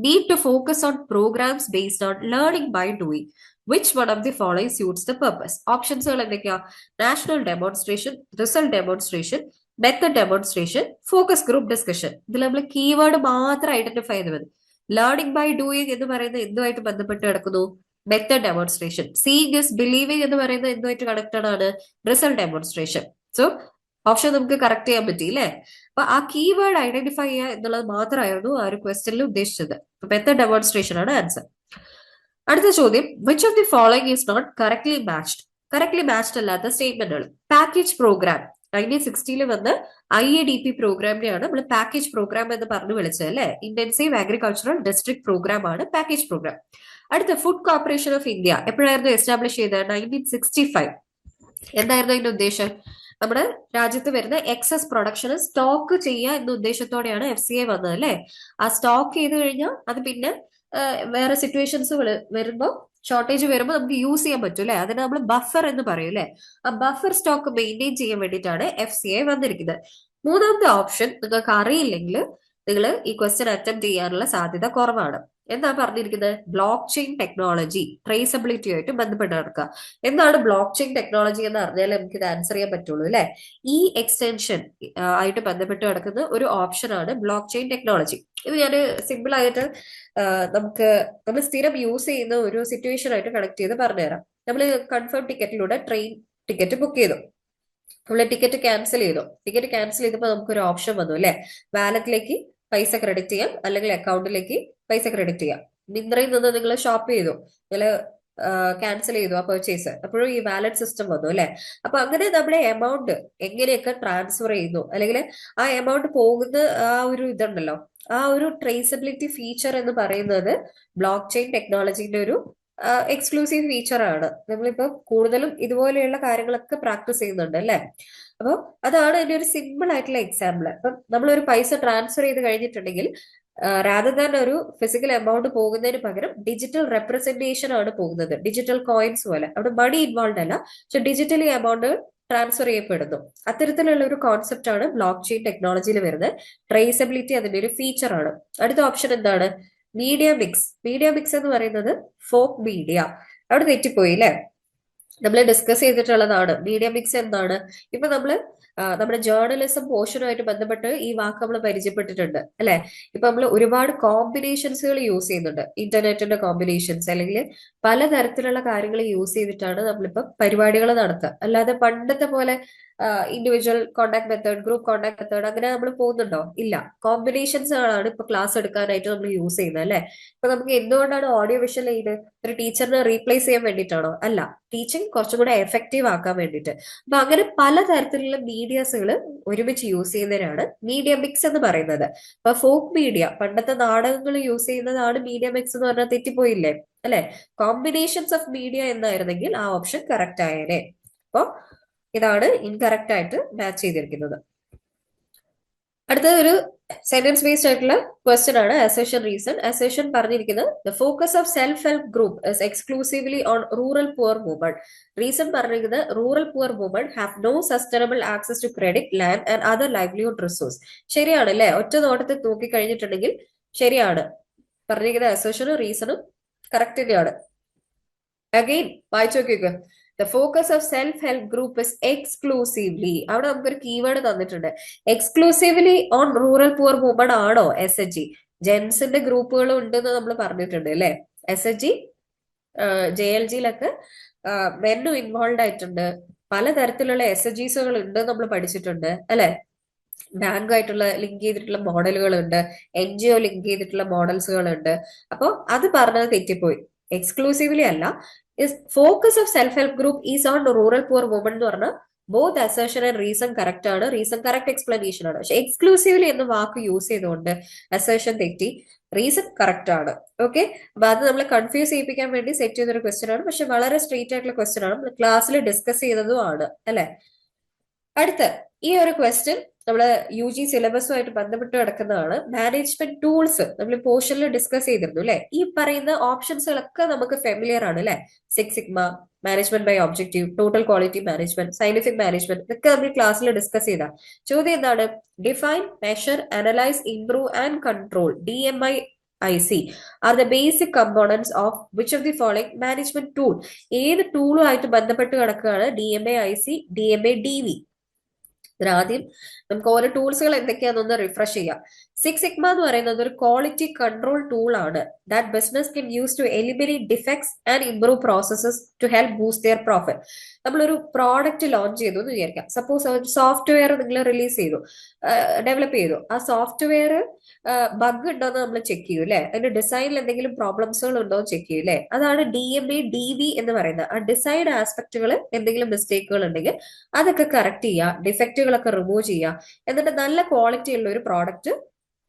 need to focus on programs based on learning by doing. Which one of the following suits the purpose? ഓപ്ഷൻസുകൾ എന്തൊക്കെയാ? National demonstration, result demonstration, method demonstration, focus group discussion. ഇതിൽ നമ്മൾ keyword മാത്രം identify ചെയ്ത് മതി. Learning by doing എന്ന് പറയുന്നത് എന്തുമായിട്ട് ബന്ധപ്പെട്ട് കിടക്കുന്നു? Method demonstration. Seeing is believing എന്ന് പറയുന്നത് എന്തുമായിട്ട് കണക്റ്റഡ് ആണ്? Result demonstration. സോ ഓപ്ഷൻ നമുക്ക് കറക്റ്റ് ചെയ്യാൻ പറ്റി അല്ലേ. അപ്പൊ ആ കീവേഡ് ഐഡന്റിഫൈ ചെയ്യുക എന്നുള്ളത് മാത്രമായിരുന്നു ആ ഒരു ക്വസ്റ്റ്യനിൽ ഉദ്ദേശിച്ചത്. മെത്തഡ് ഡെമോൺസ്ട്രേഷൻ ആണ് ആൻസർ. അടുത്ത ചോദ്യം, which of the following is not correctly matched? Correctly matched അല്ലാത്ത സ്റ്റേറ്റ്മെന്റുകൾ. പാക്കേജ് പ്രോഗ്രാം 1960 വന്ന് IADP പ്രോഗ്രാമിനെയാണ് നമ്മൾ പാക്കേജ് പ്രോഗ്രാം എന്ന് പറഞ്ഞു വിളിച്ചത് അല്ലെ. ഇന്റൻസീവ് അഗ്രികൾച്ചറൽ ഡിസ്ട്രിക്ട് പ്രോഗ്രാം ആണ് പാക്കേജ് പ്രോഗ്രാം. അടുത്ത ഫുഡ് കോർപ്പറേഷൻ ഓഫ് ഇന്ത്യ എപ്പോഴായിരുന്നു എസ്റ്റാബ്ലിഷ് ചെയ്തത്? 1965. എന്തായിരുന്നു അതിന്റെ ഉദ്ദേശം? നമ്മുടെ രാജ്യത്ത് വരുന്ന എക്സസ് പ്രൊഡക്ഷന് സ്റ്റോക്ക് ചെയ്യുക എന്ന ഉദ്ദേശത്തോടെയാണ് FCA വന്നത് അല്ലെ. ആ സ്റ്റോക്ക് ചെയ്ത് കഴിഞ്ഞാൽ അത് പിന്നെ വേറെ സിറ്റുവേഷൻസ് വരുമ്പോൾ ഷോർട്ടേജ് വരുമ്പോൾ നമുക്ക് യൂസ് ചെയ്യാൻ പറ്റും അല്ലെ. അതിന് നമ്മൾ ബഫർ എന്ന് പറയും അല്ലെ. ആ ബഫർ സ്റ്റോക്ക് മെയിൻറ്റെയിൻ ചെയ്യാൻ വേണ്ടിയിട്ടാണ് FCA വന്നിരിക്കുന്നത്. മൂന്നാമത്തെ ഓപ്ഷൻ നിങ്ങൾക്ക് അറിയില്ലെങ്കിൽ നിങ്ങൾ ഈ ക്വസ്റ്റ്യൻ അറ്റംപ്റ്റ് ചെയ്യാനുള്ള സാധ്യത കുറവാണ്. എന്താ പറഞ്ഞിരിക്കുന്നത്? ബ്ലോക്ക് ചെയിൻ ടെക്നോളജി ട്രേസബിലിറ്റിയുമായിട്ട് ബന്ധപ്പെട്ട് നടക്കുക. എന്താണ് ബ്ലോക്ക് ചെയിൻ ടെക്നോളജി എന്ന് അറിഞ്ഞാലേ നമുക്ക് ഇത് ആൻസർ ചെയ്യാൻ പറ്റുള്ളൂ അല്ലെ. ഈ എക്സ്റ്റൻഷൻ ആയിട്ട് ബന്ധപ്പെട്ട് കിടക്കുന്ന ഒരു ഓപ്ഷനാണ് ബ്ലോക്ക് ചെയിൻ ടെക്നോളജി. ഇത് ഞാൻ സിമ്പിൾ ആയിട്ട് നമ്മൾ സ്ഥിരം യൂസ് ചെയ്യുന്ന ഒരു സിറ്റുവേഷൻ ആയിട്ട് കണക്ട് ചെയ്ത് പറഞ്ഞുതരാം. നമ്മൾ കൺഫേം ടിക്കറ്റിലൂടെ ട്രെയിൻ ടിക്കറ്റ് ബുക്ക് ചെയ്തു. നമ്മൾ ടിക്കറ്റ് ക്യാൻസൽ ചെയ്തു. ടിക്കറ്റ് ക്യാൻസൽ ചെയ്തപ്പോൾ നമുക്കൊരു ഓപ്ഷൻ വന്നു അല്ലെ. വാലറ്റിലേക്ക് പൈസ ക്രെഡിറ്റ് ചെയ്യാം, അല്ലെങ്കിൽ അക്കൗണ്ടിലേക്ക് പൈസ ക്രെഡിറ്റ് ചെയ്യാം. മിന്ത്രയിൽ നിന്ന് നിങ്ങൾ ഷോപ്പ് ചെയ്തു, നിങ്ങൾ ക്യാൻസൽ ചെയ്തു ആ പെർച്ചേസ്, അപ്പോഴും ഈ വാലറ്റ് സിസ്റ്റം വന്നു അല്ലെ. അപ്പൊ അങ്ങനെ നമ്മുടെ എമൗണ്ട് എങ്ങനെയൊക്കെ ട്രാൻസ്ഫർ ചെയ്യുന്നു, അല്ലെങ്കിൽ ആ എമൗണ്ട് പോകുന്ന ആ ഒരു ഇതുണ്ടല്ലോ, ആ ഒരു ട്രേസബിലിറ്റി ഫീച്ചർ എന്ന് പറയുന്നത് ബ്ലോക്ക് ചെയിൻ ടെക്നോളജിന്റെ ഒരു എക്സ്ക്ലൂസീവ് ഫീച്ചർ ആണ്. നമ്മളിപ്പോ കൂടുതലും ഇതുപോലെയുള്ള കാര്യങ്ങളൊക്കെ പ്രാക്ടീസ് ചെയ്യുന്നുണ്ട് അല്ലെ. അപ്പോൾ അതാണ് അതിന്റെ ഒരു സിമ്പിൾ ആയിട്ടുള്ള എക്സാമ്പിൾ. അപ്പം നമ്മളൊരു പൈസ ട്രാൻസ്ഫർ ചെയ്ത് കഴിഞ്ഞിട്ടുണ്ടെങ്കിൽ റാദർ ദാൻ ഒരു ഫിസിക്കൽ എമൗണ്ട് പോകുന്നതിന് പകരം ഡിജിറ്റൽ റെപ്രസെന്റേഷൻ ആണ് പോകുന്നത്. ഡിജിറ്റൽ കോയിൻസ് പോലെ അവിടെ മണി ഇൻവോൾവ് അല്ല, പക്ഷെ ഡിജിറ്റലി എമൗണ്ട് ട്രാൻസ്ഫർ ചെയ്യപ്പെടുന്നു. അത്തരത്തിലുള്ള ഒരു കോൺസെപ്റ്റ് ആണ് ബ്ലോക്ക് ചെയിൻ ടെക്നോളജിയിൽ വരുന്നത്. ട്രേസബിലിറ്റി അതിന്റെ ഒരു ഫീച്ചർ ആണ്. അടുത്ത ഓപ്ഷൻ എന്താണ്? Media mix. മീഡിയ മിക്സ് എന്ന് പറയുന്നത് ഫോക്ക് മീഡിയ. അവിടെ തെറ്റിപ്പോയി അല്ലെ. നമ്മൾ ഡിസ്കസ് ചെയ്തിട്ടുള്ളതാണ്. മീഡിയ മിക്സ് എന്താണ്? ഇപ്പൊ നമ്മുടെ ജേർണലിസം പോർഷനുമായിട്ട് ബന്ധപ്പെട്ട് ഈ വാക്ക് നമ്മൾ പരിചയപ്പെട്ടിട്ടുണ്ട് അല്ലെ. ഇപ്പൊ നമ്മൾ ഒരുപാട് കോമ്പിനേഷൻസുകൾ യൂസ് ചെയ്യുന്നുണ്ട്. ഇന്റർനെറ്റിന്റെ കോമ്പിനേഷൻസ് അല്ലെങ്കിൽ പലതരത്തിലുള്ള കാര്യങ്ങൾ യൂസ് ചെയ്തിട്ടാണ് നമ്മളിപ്പോ പരിപാടികൾ നടത്തുക. അല്ലാതെ പണ്ടത്തെ പോലെ individual contact method, group contact method അങ്ങനെ നമ്മൾ പോകുന്നുണ്ടോ? ഇല്ല. കോമ്പിനേഷൻസുകളാണ് ഇപ്പൊ ക്ലാസ് എടുക്കാനായിട്ട് നമ്മൾ യൂസ് ചെയ്യുന്നത് അല്ലെ. ഇപ്പൊ നമുക്ക് എന്തുകൊണ്ടാണ് ഓഡിയോ വിഷ്വൽ ചെയ്യുന്നത്? ഒരു ടീച്ചറിനെ റീപ്ലേസ് ചെയ്യാൻ വേണ്ടിയിട്ടാണോ? അല്ല, ടീച്ചിങ് കുറച്ചും കൂടെ എഫക്റ്റീവ് ആക്കാൻ വേണ്ടിയിട്ട്. അപ്പൊ അങ്ങനെ പലതരത്തിലുള്ള മീഡിയാസുകൾ ഒരുമിച്ച് യൂസ് ചെയ്യുന്നതിനാണ് മീഡിയ മിക്സ് എന്ന് പറയുന്നത്. അപ്പൊ ഫോക്ക് മീഡിയ, പണ്ടത്തെ നാടകങ്ങൾ യൂസ് ചെയ്യുന്നതാണ് മീഡിയ മിക്സ് എന്ന് പറഞ്ഞാൽ തെറ്റിപ്പോയില്ലേ അല്ലെ. കോമ്പിനേഷൻസ് ഓഫ് മീഡിയ എന്നായിരുന്നെങ്കിൽ ആ ഓപ്ഷൻ കറക്റ്റ് ആയേനെ. അപ്പൊ ഇതാണ് ഇൻകറക്റ്റ് ആയിട്ട് മാച്ച് ചെയ്തിരിക്കുന്നത്. അടുത്ത ഒരു സെന്റൻസ് ബേസ്ഡ് ആയിട്ടുള്ള ക്വസ്റ്റ്യൻ ആണ്. Assertion reason. അസേഷൻ പറഞ്ഞിരിക്കുന്നത് the focus of self help group is exclusively on rural poor woman. Reason പറഞ്ഞിരിക്കുന്നത് rural poor woman have no sustainable access to credit, land and other livelihood resource. ശരിയാണ് അല്ലെ. ഒറ്റ നോട്ടത്തിൽ നോക്കി കഴിഞ്ഞിട്ടുണ്ടെങ്കിൽ ശരിയാണ്. പറഞ്ഞിരിക്കുന്ന അസേഷനും റീസണും കറക്റ്റ് തന്നെയാണ്. അഗെയിൻ വായിച്ചു നോക്കിയൊക്കെ. The focus of self help group is exclusively. അവിടെ നമുക്കൊരു കീവേഡ് തന്നിട്ടുണ്ട്. Exclusively on rural poor woman ആണോ SHG? ജെൻസിന്റെ ഗ്രൂപ്പുകളും ഉണ്ടെന്ന് നമ്മൾ പറഞ്ഞിട്ടുണ്ട് അല്ലെ. SHG JLGയിലൊക്കെ മെന്നും ഇൻവോൾവ് ആയിട്ടുണ്ട്. പലതരത്തിലുള്ള SHGസുകൾ ഉണ്ട് നമ്മൾ പഠിച്ചിട്ടുണ്ട് അല്ലെ. ബാങ്കായിട്ടുള്ള ലിങ്ക് ചെയ്തിട്ടുള്ള മോഡലുകളുണ്ട്, NGO ലിങ്ക് ചെയ്തിട്ടുള്ള മോഡൽസുകളുണ്ട്. അപ്പോൾ അത് പറഞ്ഞത് തെറ്റിപ്പോയി. എക്സ്ക്ലൂസീവ്ലി അല്ല. Focus of self help group is on rural poor woman എന്ന് പറഞ്ഞാൽ both assertion and reason correct ആണ്, റീസൺ കറക്റ്റ് എക്സ്പ്ലനേഷൻ ആണ്. പക്ഷെ എക്സ്ക്ലൂസീവ്ലി എന്ന വാക്ക് യൂസ് ചെയ്തുകൊണ്ട് അസേഷൻ തെറ്റി, റീസൺ കറക്റ്റ് ആണ്. ഓക്കെ, അപ്പൊ അത് നമ്മൾ കൺഫ്യൂസ് ചെയ്യിപ്പിക്കാൻ വേണ്ടി സെറ്റ് ചെയ്തൊരു ക്വസ്റ്റ്യൻ ആണ്. പക്ഷെ വളരെ സ്ട്രെയിറ്റ് ആയിട്ടുള്ള ക്വസ്റ്റ്യൻ ആണ്, നമ്മൾ ക്ലാസ്സിൽ ഡിസ്കസ് ചെയ്തതും ആണ് അല്ലെ. അടുത്ത ഈ ഒരു ക്വസ്റ്റ്യൻ നമ്മള് UG സിലബസുമായിട്ട് ബന്ധപ്പെട്ട് കിടക്കുന്നതാണ്. മാനേജ്മെന്റ് ടൂൾസ് നമ്മൾ പോർഷനിൽ ഡിസ്കസ് ചെയ്തിരുന്നു അല്ലെ. ഈ പറയുന്ന ഓപ്ഷൻസുകളൊക്കെ നമുക്ക് ഫെമിലിയർ ആണ് അല്ലെ. Six sigma, management by objective, total quality management, scientific management, ഇതൊക്കെ നമ്മൾ ക്ലാസ്സിൽ ഡിസ്കസ് ചെയ്ത ചോദ്യം എന്താണ്? Define, measure, analyse, improve and control DMIIC are the basic components of which of the following management tool. ഏത് ടൂളുമായിട്ട് ബന്ധപ്പെട്ട് കിടക്കുകയാണ് DMAIC, DMADV? ആദ്യം നമുക്ക് ഓരോ ടൂൾസുകൾ എന്തൊക്കെയാണെന്നൊന്ന് റിഫ്രഷ് ചെയ്യാം. സിക്സ് സിഗ്മ എന്ന് പറയുന്നത് ഒരു ക്വാളിറ്റി കൺട്രോൾ ടൂൾ ആണ്. That business can use to eliminate defects and improve processes to help boost their profit. നമ്മളൊരു പ്രോഡക്റ്റ് ലോഞ്ച് ചെയ്തു എന്ന് വിചാരിക്കാം. സപ്പോസ് ഒരു സോഫ്റ്റ്വെയർ നിങ്ങൾ റിലീസ് ചെയ്തു, ഡെവലപ്പ് ചെയ്തു. ആ സോഫ്റ്റ്വെയർ ബഗ് ഉണ്ടോന്ന് നമ്മൾ ചെക്ക് ചെയ്യും അല്ലെ. അതിന്റെ ഡിസൈനിൽ എന്തെങ്കിലും പ്രോബ്ലംസുകൾ ഉണ്ടോ എന്ന് ചെക്ക് ചെയ്യും അല്ലെ. അതാണ് DMADV എന്ന് പറയുന്നത്. ആ ഡിസൈൻ ആസ്പെക്ടുകൾ എന്തെങ്കിലും മിസ്റ്റേക്കുകൾ ഉണ്ടെങ്കിൽ അതൊക്കെ കറക്റ്റ് ചെയ്യുക, ഡിഫക്റ്റുകളൊക്കെ റിമൂവ് ചെയ്യുക, എന്നിട്ട് നല്ല ക്വാളിറ്റി ഉള്ള ഒരു പ്രോഡക്റ്റ്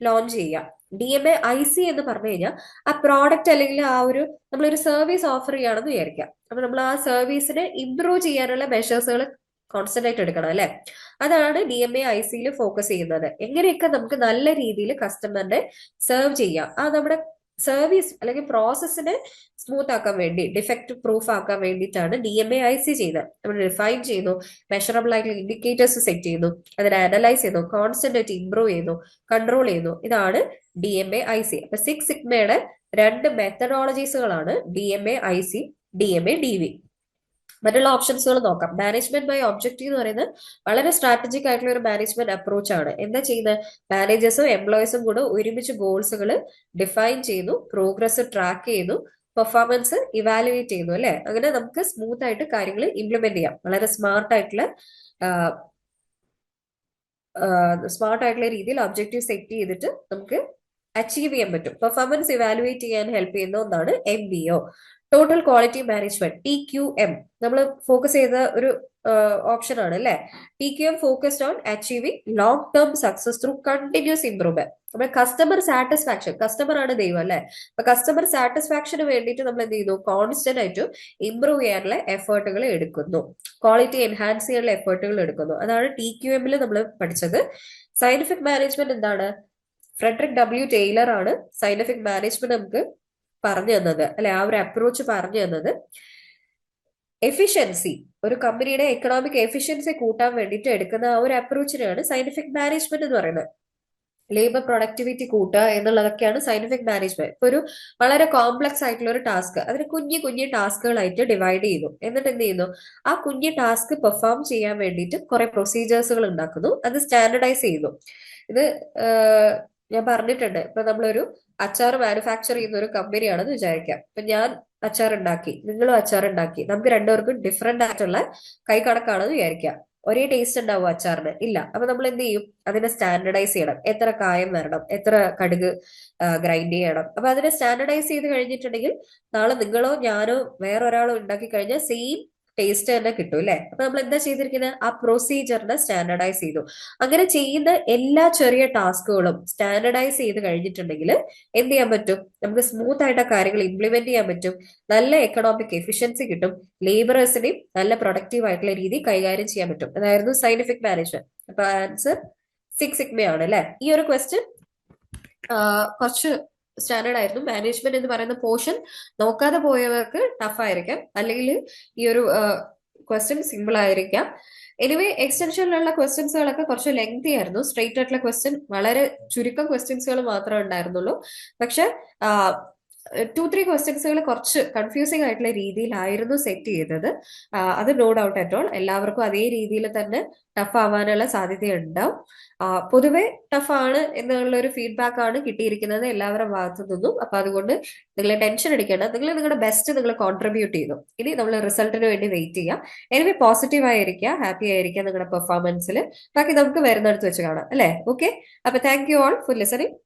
ലോഞ്ച് ചെയ്യുക. DMAIC എന്ന് പറഞ്ഞു കഴിഞ്ഞാൽ ആ പ്രോഡക്റ്റ് അല്ലെങ്കിൽ ആ ഒരു നമ്മളൊരു സർവീസ് ഓഫർ ചെയ്യുകയാണെന്ന് വിചാരിക്കാം. അപ്പൊ നമ്മൾ ആ സർവീസിനെ ഇംപ്രൂവ് ചെയ്യാനുള്ള മെഷേഴ്സുകൾ കോൺസ്റ്റന്റ് ആയിട്ട് എടുക്കണം അല്ലെ. അതാണ് DMAICയിൽ ഫോക്കസ് ചെയ്യുന്നത്. എങ്ങനെയൊക്കെ നമുക്ക് നല്ല രീതിയിൽ കസ്റ്റമറിനെ സെർവ് ചെയ്യാം, ആ നമ്മുടെ സർവീസ് അല്ലെങ്കിൽ പ്രോസസ്സിനെ സ്മൂത്ത് ആക്കാൻ വേണ്ടി, ഡിഫക്റ്റ് പ്രൂഫ് ആക്കാൻ വേണ്ടിയിട്ടാണ് DMAIC ചെയ്യുന്നത്. നമ്മൾ റിഫൈൻ ചെയ്യുന്നു, മെഷറബിൾ ആയിട്ടുള്ള ഇൻഡിക്കേറ്റേഴ്സ് സെറ്റ് ചെയ്യുന്നു, അതിനെ അനലൈസ് ചെയ്യുന്നു, കോൺസ്റ്റന്റ് ആയിട്ട് ഇംപ്രൂവ് ചെയ്യുന്നു, കൺട്രോൾ ചെയ്യുന്നു. ഇതാണ് DMAIC. അപ്പൊ സിക്സ് സിഗ്മയുടെ രണ്ട് മെത്തഡോളജീസുകളാണ് DMAIC, DMADV. മറ്റുള്ള ഓപ്ഷൻസുകൾ നോക്കാം. മാനേജ്മെന്റ് ബൈ ഒബ്ജക്റ്റീവ് എന്ന് പറയുന്നത് വളരെ സ്ട്രാറ്റജിക് ആയിട്ടുള്ള ഒരു മാനേജ്മെന്റ് അപ്രോച്ച് ആണ്. എന്താ ചെയ്യുന്നത്? മാനേജേഴ്സും എംപ്ലോയീസും കൂടെ ഒരുമിച്ച് ഗോൾസുകൾ ഡിഫൈൻ ചെയ്യുന്നു, പ്രോഗ്രസ് ട്രാക്ക് ചെയ്യുന്നു, പെർഫോമൻസ് ഇവാലുവേറ്റ് ചെയ്യുന്നു അല്ലെ. അങ്ങനെ നമുക്ക് സ്മൂത്ത് ആയിട്ട് കാര്യങ്ങൾ ഇംപ്ലിമെന്റ് ചെയ്യാം. വളരെ സ്മാർട്ട് ആയിട്ടുള്ള രീതിയിൽ ഒബ്ജക്റ്റീവ് സെറ്റ് ചെയ്തിട്ട് നമുക്ക് അച്ചീവ് ചെയ്യാൻ പറ്റും. പെർഫോമൻസ് ഇവാലുവേറ്റ് ചെയ്യാൻ ഹെൽപ്പ് ചെയ്യുന്ന ഒന്നാണ് MBO. Total quality management TQM നമ്മൾ ഫോക്കസ് ചെയ്ത ഒരു ഓപ്ഷൻ ആണ് അല്ലെ. TQM focused on achieving long term success through continuous improvement. നമ്മുടെ കസ്റ്റമർ സാറ്റിസ്ഫാക്ഷൻ, കസ്റ്റമർ ആണ് ദൈവം അല്ലെ. അപ്പൊ കസ്റ്റമർ സാറ്റിസ്ഫാക്ഷന് വേണ്ടിയിട്ട് നമ്മൾ എന്ത് ചെയ്യുന്നു? കോൺസ്റ്റന്റ് ആയിട്ട് ഇംപ്രൂവ് ചെയ്യാനുള്ള എഫേർട്ടുകൾ എടുക്കുന്നു, ക്വാളിറ്റി എൻഹാൻസ് ചെയ്യാനുള്ള എഫേർട്ടുകൾ എടുക്കുന്നു. അതാണ് TQM നമ്മൾ പഠിച്ചത്. സയന്റിഫിക് മാനേജ്മെന്റ് എന്താണ്? Frederick W. ടെയ്ലർ ആണ് സയന്റിഫിക് മാനേജ്മെന്റ് നമുക്ക് പറഞ്ഞു തന്നത് അല്ലെ. ആ ഒരു അപ്രോച്ച് പറഞ്ഞു തന്നത്. എഫിഷ്യൻസി, ഒരു കമ്പനിയുടെ എക്കണോമിക് എഫിഷ്യൻസി കൂട്ടാൻ വേണ്ടിയിട്ട് എടുക്കുന്ന ആ ഒരു അപ്രോച്ചിനെയാണ് സയന്റിഫിക് മാനേജ്മെന്റ് എന്ന് പറയുന്നത്. ലേബർ പ്രൊഡക്ടിവിറ്റി കൂട്ടുക എന്നുള്ളതൊക്കെയാണ് സയന്റിഫിക് മാനേജ്മെന്റ്. ഇപ്പൊ ഒരു വളരെ കോംപ്ലക്സ് ആയിട്ടുള്ള ഒരു ടാസ്ക് അതിന് കുഞ്ഞു കുഞ്ഞു ടാസ്കുകളായിട്ട് ഡിവൈഡ് ചെയ്യുന്നു. എന്നിട്ട് എന്ത് ചെയ്യുന്നു? ആ കുഞ്ഞു ടാസ്ക് പെർഫോം ചെയ്യാൻ വേണ്ടിയിട്ട് കുറെ പ്രൊസീജിയേഴ്സുകൾ ഉണ്ടാക്കുന്നു, അത് സ്റ്റാൻഡർഡൈസ് ചെയ്യുന്നു. ഇത് ഞാൻ പറഞ്ഞിട്ടുണ്ട്. ഇപ്പൊ നമ്മളൊരു അച്ചാർ മാനുഫാക്ചർ ചെയ്യുന്ന ഒരു കമ്പനിയാണെന്ന് വിചാരിക്കാം. ഇപ്പൊ ഞാൻ അച്ചാർ ഉണ്ടാക്കി, നിങ്ങളും അച്ചാർ ഉണ്ടാക്കി, നമുക്ക് രണ്ടുപേർക്കും ഡിഫറെന്റ് ആയിട്ടുള്ള കൈ കണക്കാണെന്ന് വിചാരിക്കാം. ഒരേ ടേസ്റ്റ് ഉണ്ടാവും അച്ചാറിന്? ഇല്ല. അപ്പൊ നമ്മൾ എന്ത് ചെയ്യും? അതിനെ സ്റ്റാൻഡർഡൈസ് ചെയ്യണം. എത്ര കായം വരണം, എത്ര കടുക് ഗ്രൈൻഡ് ചെയ്യണം. അപ്പൊ അതിനെ സ്റ്റാൻഡർഡൈസ് ചെയ്ത് കഴിഞ്ഞിട്ടുണ്ടെങ്കിൽ നാളെ നിങ്ങളോ ഞാനോ വേറൊരാളോ ഉണ്ടാക്കി കഴിഞ്ഞാൽ സെയിം ടേസ്റ്റ് തന്നെ കിട്ടും അല്ലെ. അപ്പൊ നമ്മൾ എന്താ ചെയ്തിരിക്കുന്നത്? ആ പ്രൊസീജിയറിനെ സ്റ്റാൻഡർഡൈസ് ചെയ്തു. അങ്ങനെ ചെയ്യുന്ന എല്ലാ ചെറിയ ടാസ്കുകളും സ്റ്റാൻഡർഡൈസ് ചെയ്ത് കഴിഞ്ഞിട്ടുണ്ടെങ്കിൽ എന്ത് ചെയ്യാൻ പറ്റും? നമുക്ക് സ്മൂത്ത് ആയിട്ട് ആ കാര്യങ്ങൾ ഇംപ്ലിമെന്റ് ചെയ്യാൻ പറ്റും, നല്ല എക്കണോമിക് എഫിഷ്യൻസി കിട്ടും, ലേബറേഴ്സിനെയും നല്ല പ്രൊഡക്റ്റീവ് ആയിട്ടുള്ള രീതി കൈകാര്യം ചെയ്യാൻ പറ്റും. അതായിരുന്നു സയന്റിഫിക് മാനേജ്മെന്റ്. അപ്പൊ ആൻസർ സിക്സ് സിഗ്മയാണ് അല്ലെ. ഈ ഒരു ക്വസ്റ്റ്യൻ കുറച്ച് സ്റ്റാൻഡേർഡ് ആയിരുന്നു. മാനേജ്മെന്റ് എന്ന് പറയുന്ന പോർഷൻ നോക്കാതെ പോയവർക്ക് ടഫ് ആയിരിക്കാം, അല്ലെങ്കിൽ ഈ ഒരു ക്വസ്റ്റ്യൻ സിമ്പിൾ ആയിരിക്കാം. എനിവേ എക്സ്റ്റൻഷനിലുള്ള ക്വസ്റ്റ്യൻസുകളൊക്കെ കുറച്ച് ലെങ്തി ആയിരുന്നു. സ്ട്രെയിറ്റ് ആയിട്ടുള്ള ക്വസ്റ്റ്യൻ വളരെ ചുരുക്കം ക്വസ്റ്റ്യൻസുകൾ മാത്രമേ ഉണ്ടായിരുന്നുള്ളൂ. പക്ഷെ 2-3 ക്വസ്റ്റ്യൻസുകൾ കുറച്ച് കൺഫ്യൂസിംഗ് ആയിട്ടുള്ള രീതിയിലായിരുന്നു സെറ്റ് ചെയ്തത്. അത് നോ ഡൗട്ട് അറ്റ് ഓൾ എല്ലാവർക്കും അതേ രീതിയിൽ തന്നെ ടഫ് ആവാനുള്ള സാധ്യതയുണ്ടാവും. പൊതുവെ ടഫ് ആണ് എന്നുള്ള ഒരു ഫീഡ്ബാക്ക് ആണ് കിട്ടിയിരിക്കുന്നത് എല്ലാവരുടെ ഭാഗത്തു നിന്നും. അപ്പൊ അതുകൊണ്ട് നിങ്ങൾ ടെൻഷൻ അടിക്കേണ്ട, നിങ്ങൾ നിങ്ങളുടെ ബെസ്റ്റ് നിങ്ങൾ കോൺട്രിബ്യൂട്ട് ചെയ്തു. ഇനി നമ്മൾ റിസൾട്ടിന് വേണ്ടി വെയിറ്റ് ചെയ്യാം. എനിവേ പോസിറ്റീവ് ആയിരിക്കുക, ഹാപ്പി ആയിരിക്കുക നിങ്ങളുടെ പെർഫോമൻസിൽ. ബാക്കി നമുക്ക് വരുന്നിടത്ത് വെച്ച് കാണാം അല്ലേ? ഓക്കെ, അപ്പൊ thank you all for listening.